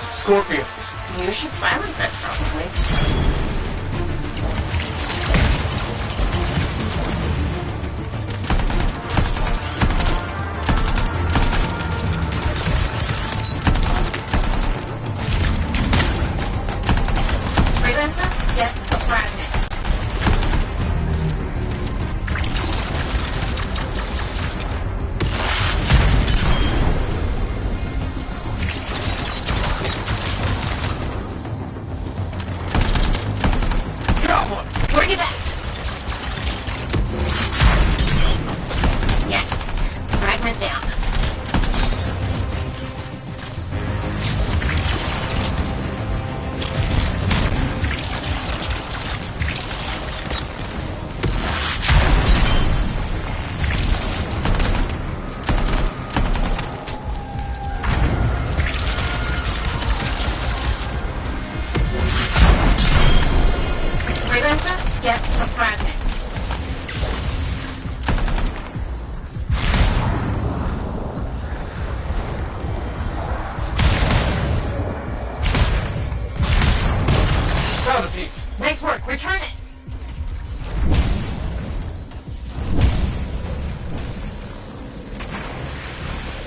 A: Scorpions.
Q: You should silence it, probably. Freelancer, get the fragments.
A: Got one.
Q: Bring it back. Yes. Fragment down. Freelancer, get the fragments.
A: Found a piece.
Q: Nice work. Return it.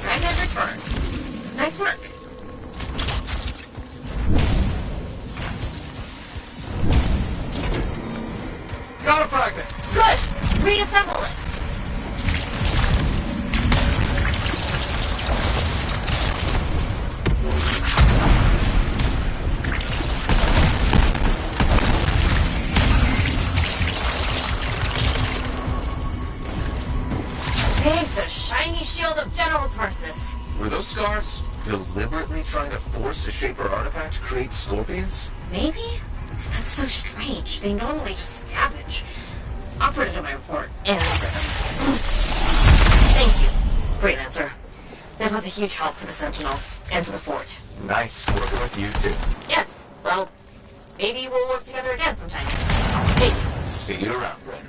Q: Fragment returned. Nice work.
A: Got a fragment.
Q: Good. Reassemble it. Take the shiny shield of General Tarsus.
A: Were those scars deliberately trying to force a Shaper artifact to create scorpions?
Q: Maybe? That's so strange. They normally just scavenge. I'll put it in my report. And thank you, Freelancer. This was a huge help to the Sentinels and to the fort.
A: Nice working with you too.
Q: Yes, well, maybe we'll work together again sometime. Hey.
A: See you around, Ren.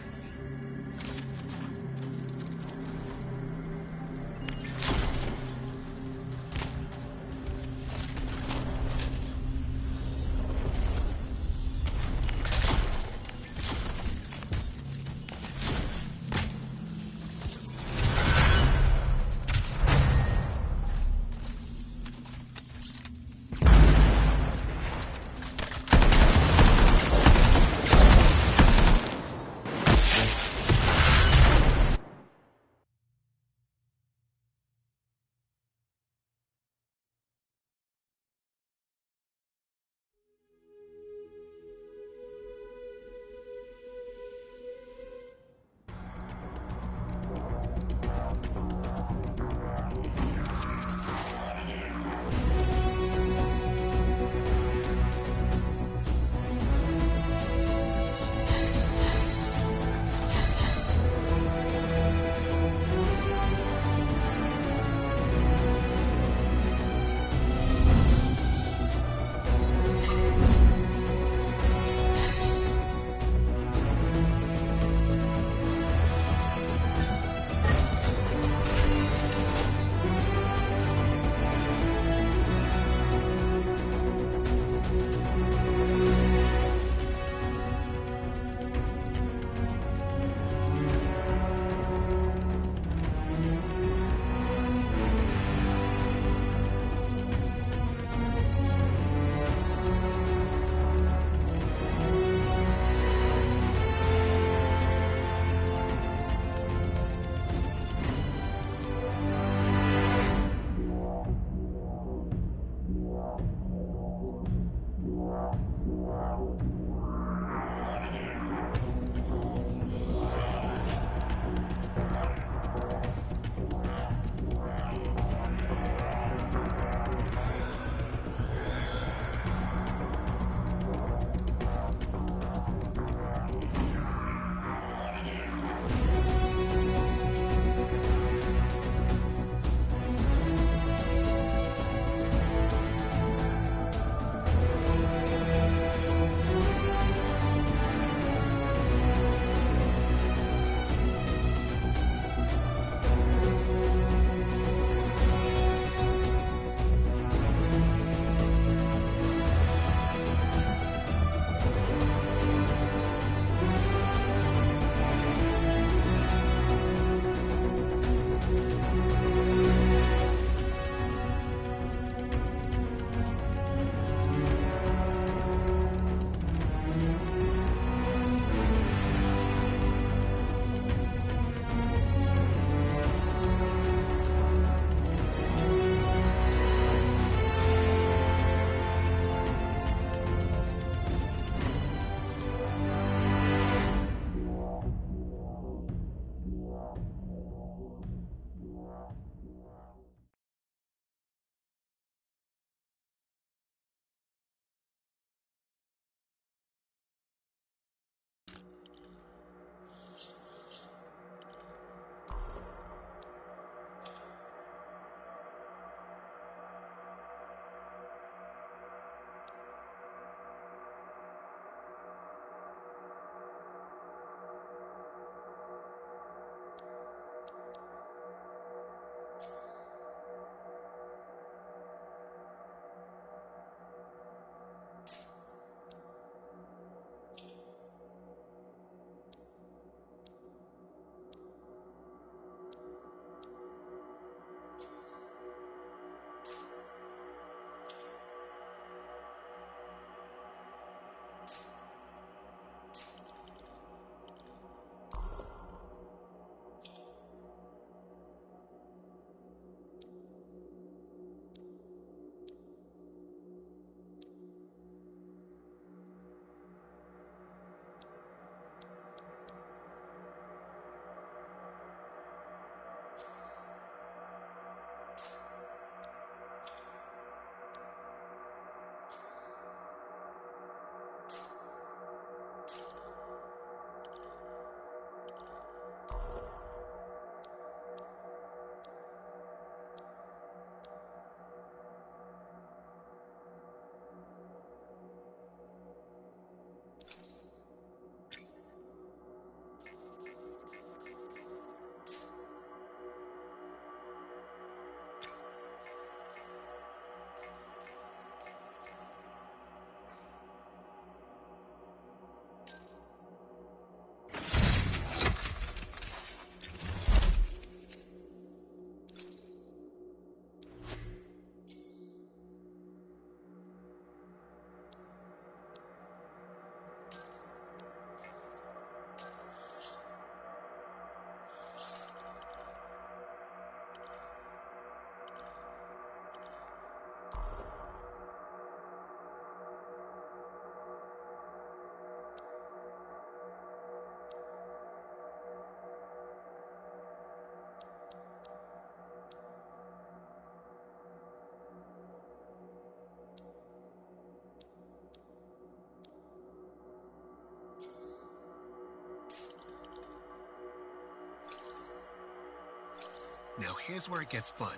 F: Now here's where it gets fun.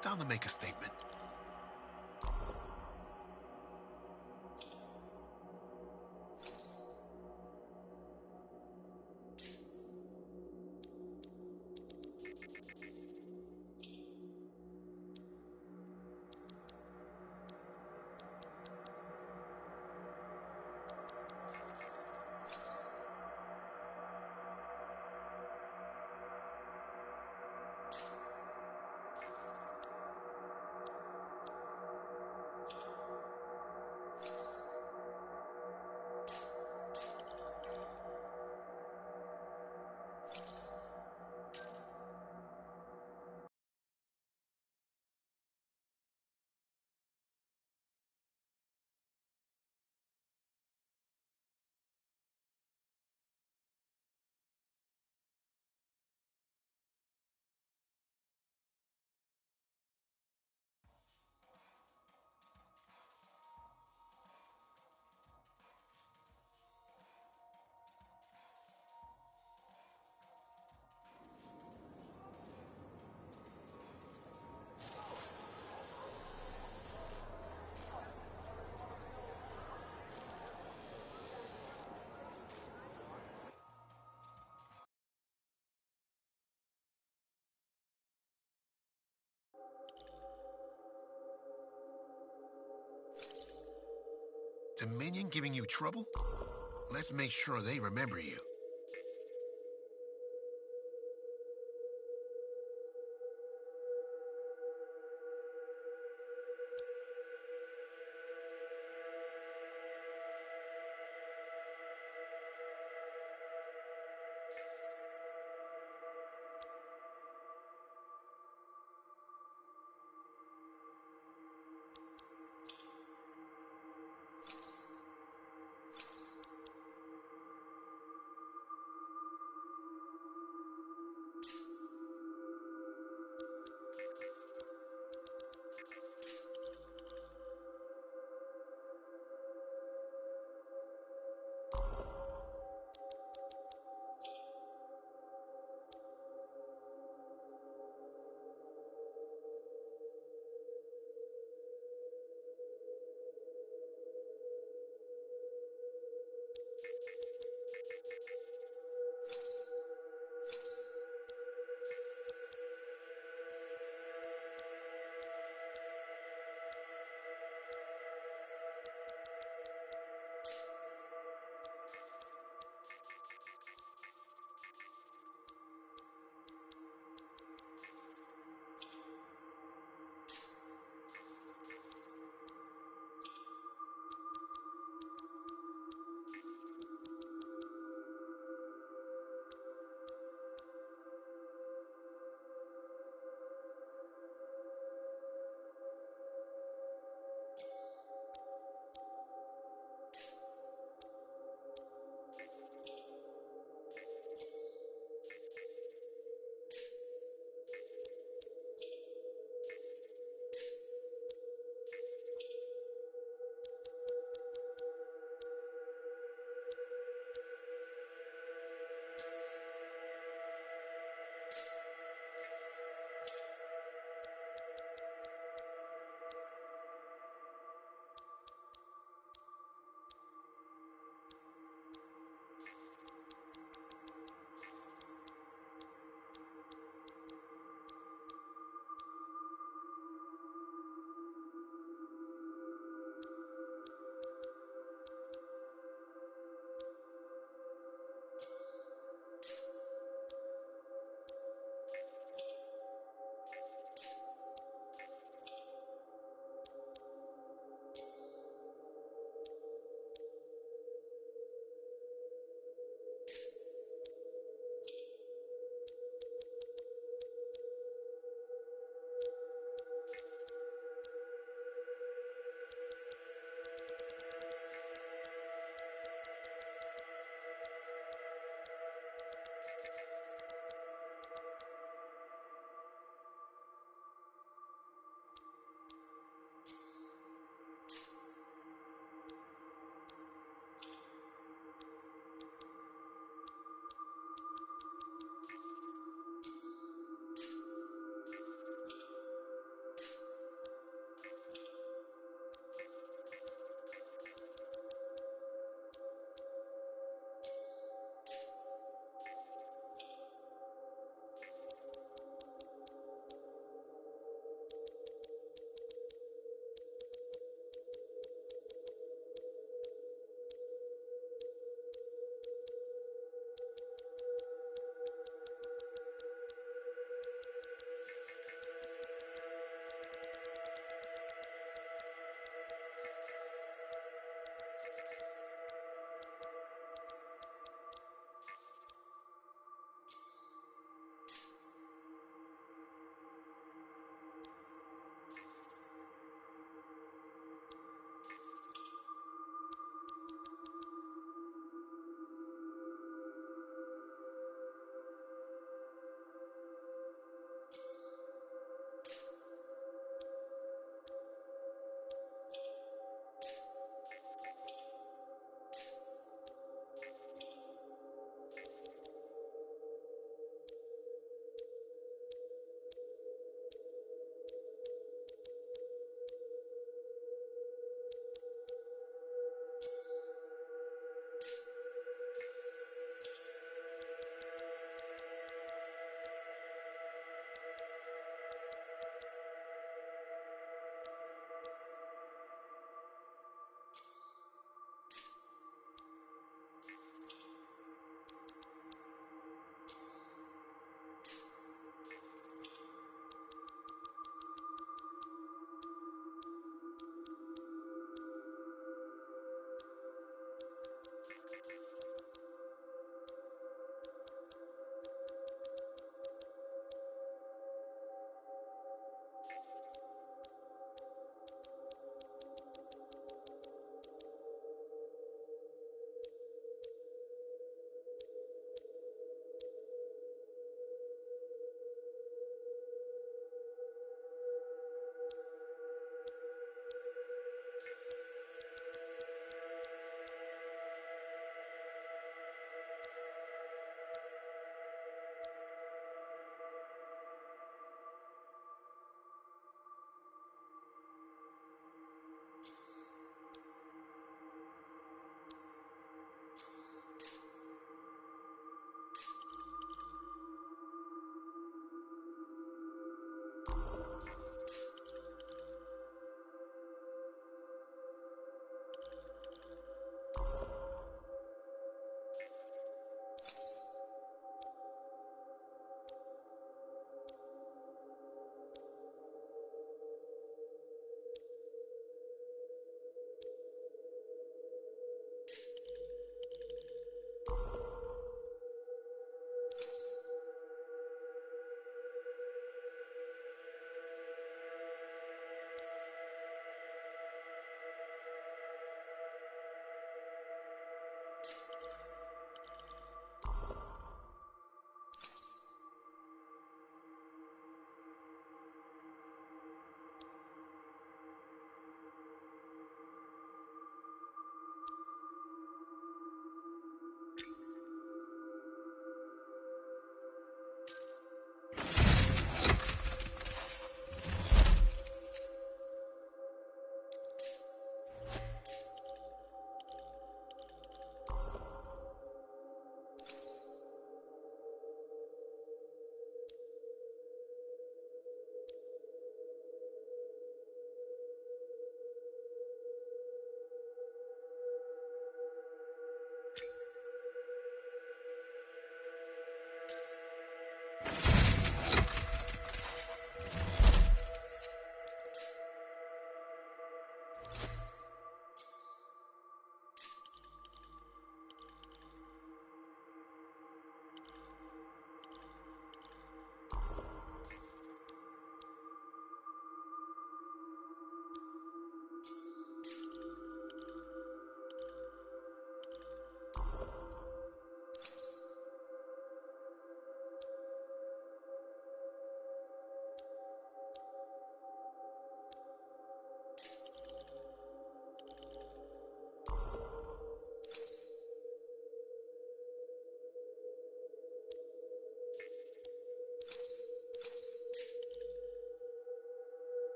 F: Time to make a statement. Dominion giving you trouble? Let's make sure they remember you.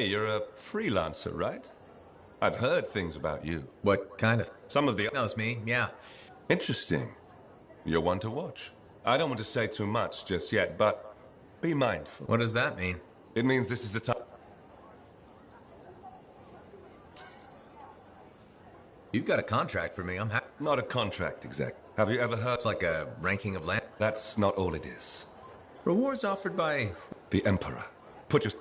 O: Hey, you're a freelancer, right? I've heard things about you.
M: What kind of?
O: Some of the...
M: Knows me, yeah.
O: Interesting. You're one to watch. I don't want to say too much just yet, but be mindful.
M: What does that mean?
O: It means this is the time...
M: You've got a contract for me, I'm happy.
O: Not a contract, exact. Have you ever heard...
M: It's like a ranking of land?
O: That's not all it is.
M: Rewards offered by...
O: The Emperor. Put your...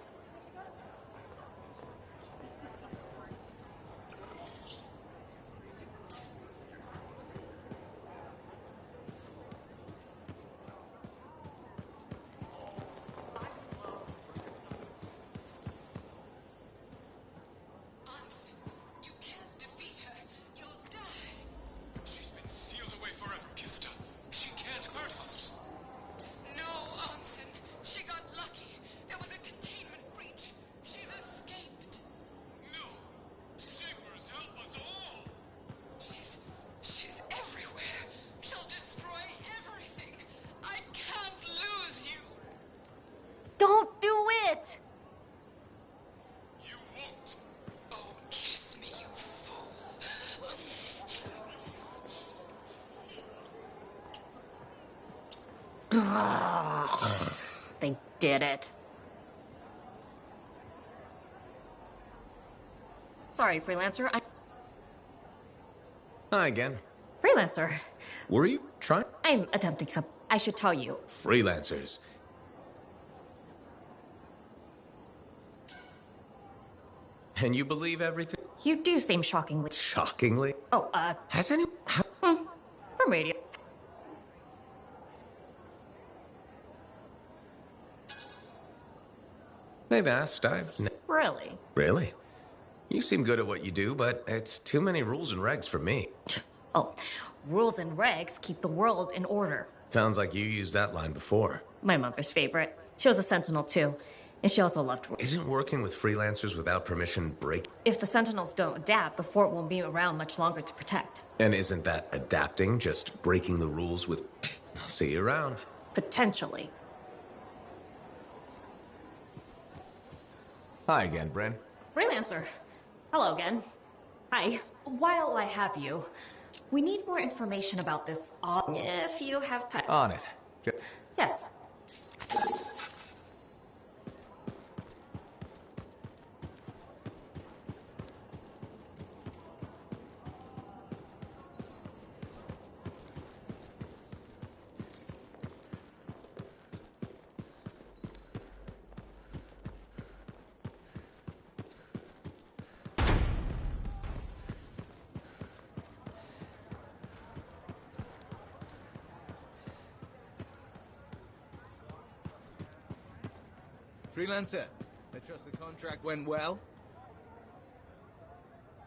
Q: Don't do it!
D: You won't. Oh, kiss me, you fool.
Q: They did it. Sorry, freelancer.
M: Hi again.
Q: Freelancer.
M: Were you trying?
Q: I'm attempting some. I should tell you.
M: Freelancers. And you believe everything?
Q: You do seem shockingly.
M: Shockingly?
Q: Oh,
M: Has any...
Q: from radio.
K: They've asked,
L: Really?
K: Really? You seem good at what you do, but it's too many rules and regs for me.
Q: Oh, rules and regs keep the world in order.
K: Sounds like you used that line before.
Q: My mother's favorite. She was a Sentinel too, and she also loved rules.
K: Isn't working with freelancers without permission break?
Q: If the Sentinels don't adapt, the fort won't be around much longer to protect.
K: And isn't that adapting, just breaking the rules with... I'll see you around.
Q: Potentially.
K: Hi again, Bren.
Q: Freelancer. Hello again. Hi. While I have you, we need more information about this, if you have time.
K: On it.
Q: Yes.
H: Freelancer, I trust the contract went well?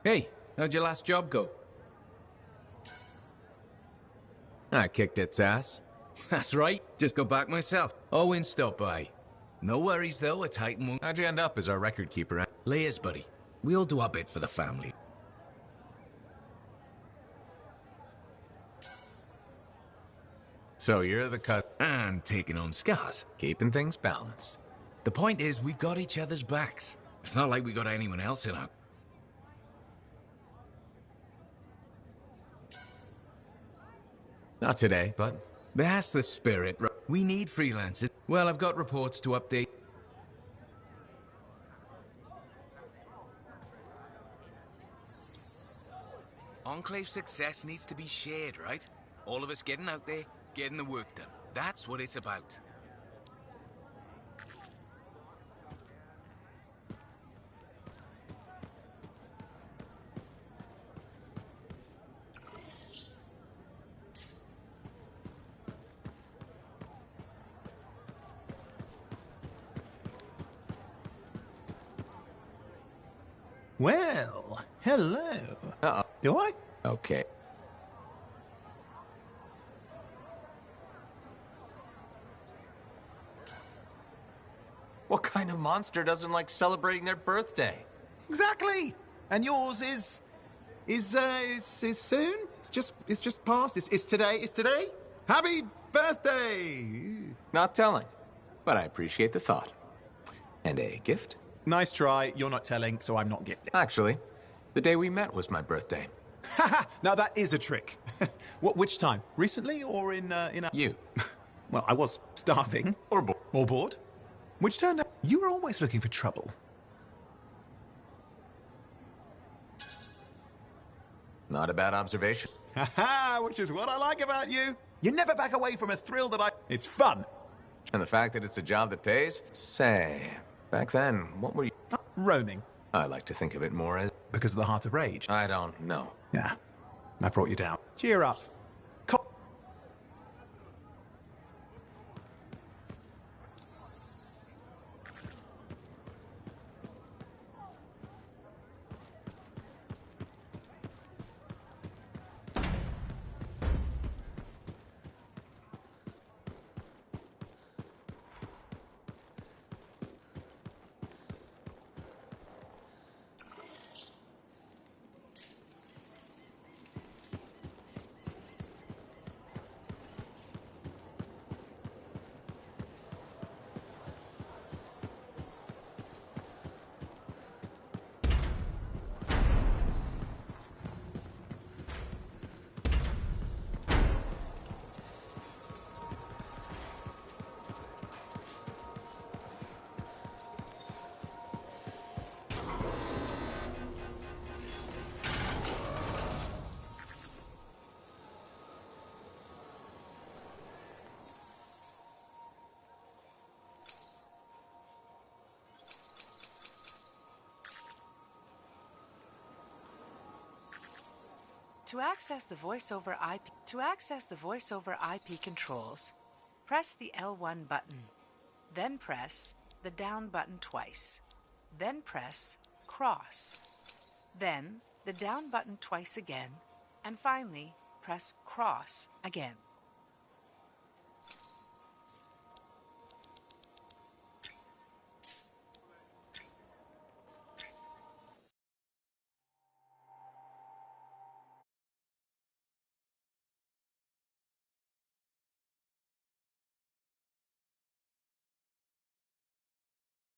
H: Hey, how'd your last job go?
M: I kicked its ass.
H: That's right, just got back myself. Owen stopped by. No worries though, a Titan won't...
M: How'd you end up as our record keeper?
H: Layers, buddy. We all do our bit for the family.
M: So you're the cut...
H: And taking on scars.
M: Keeping things balanced.
H: The point is, we've got each other's backs. It's not like we got anyone else in our...
M: Not today, but...
H: That's the spirit. We need freelancers. Well, I've got reports to update. Enclave success needs to be shared, right? All of us getting out there, getting the work done. That's what it's about.
J: Well, hello.
M: Uh-oh.
J: Do I?
M: Okay. What kind of monster doesn't like celebrating their birthday?
J: Exactly. And yours is soon. It's just past. It's today. It's today. Happy birthday.
M: Not telling, but I appreciate the thought. And a gift?
J: Nice try. You're not telling, so I'm not gifting.
M: Actually, the day we met was my birthday.
J: Haha. Now that is a trick. Which time? Recently or in
M: You.
J: Well, I was starving.
M: Or
J: bored. Which turned out you were always looking for trouble.
M: Not a bad observation.
J: Haha, which is what I like about you. You never back away from a thrill that It's fun.
M: And the fact that it's a job that pays? Say, back then, what were you...
J: Roaming.
M: I like to think of it more as...
J: Because of the Heart of Rage.
M: I don't know.
J: Yeah, I brought you down. Cheer up.
B: To access the voiceover IP controls, press the L1 button, then press the down button twice. Then press cross. Then the down button twice again. And finally, press cross again.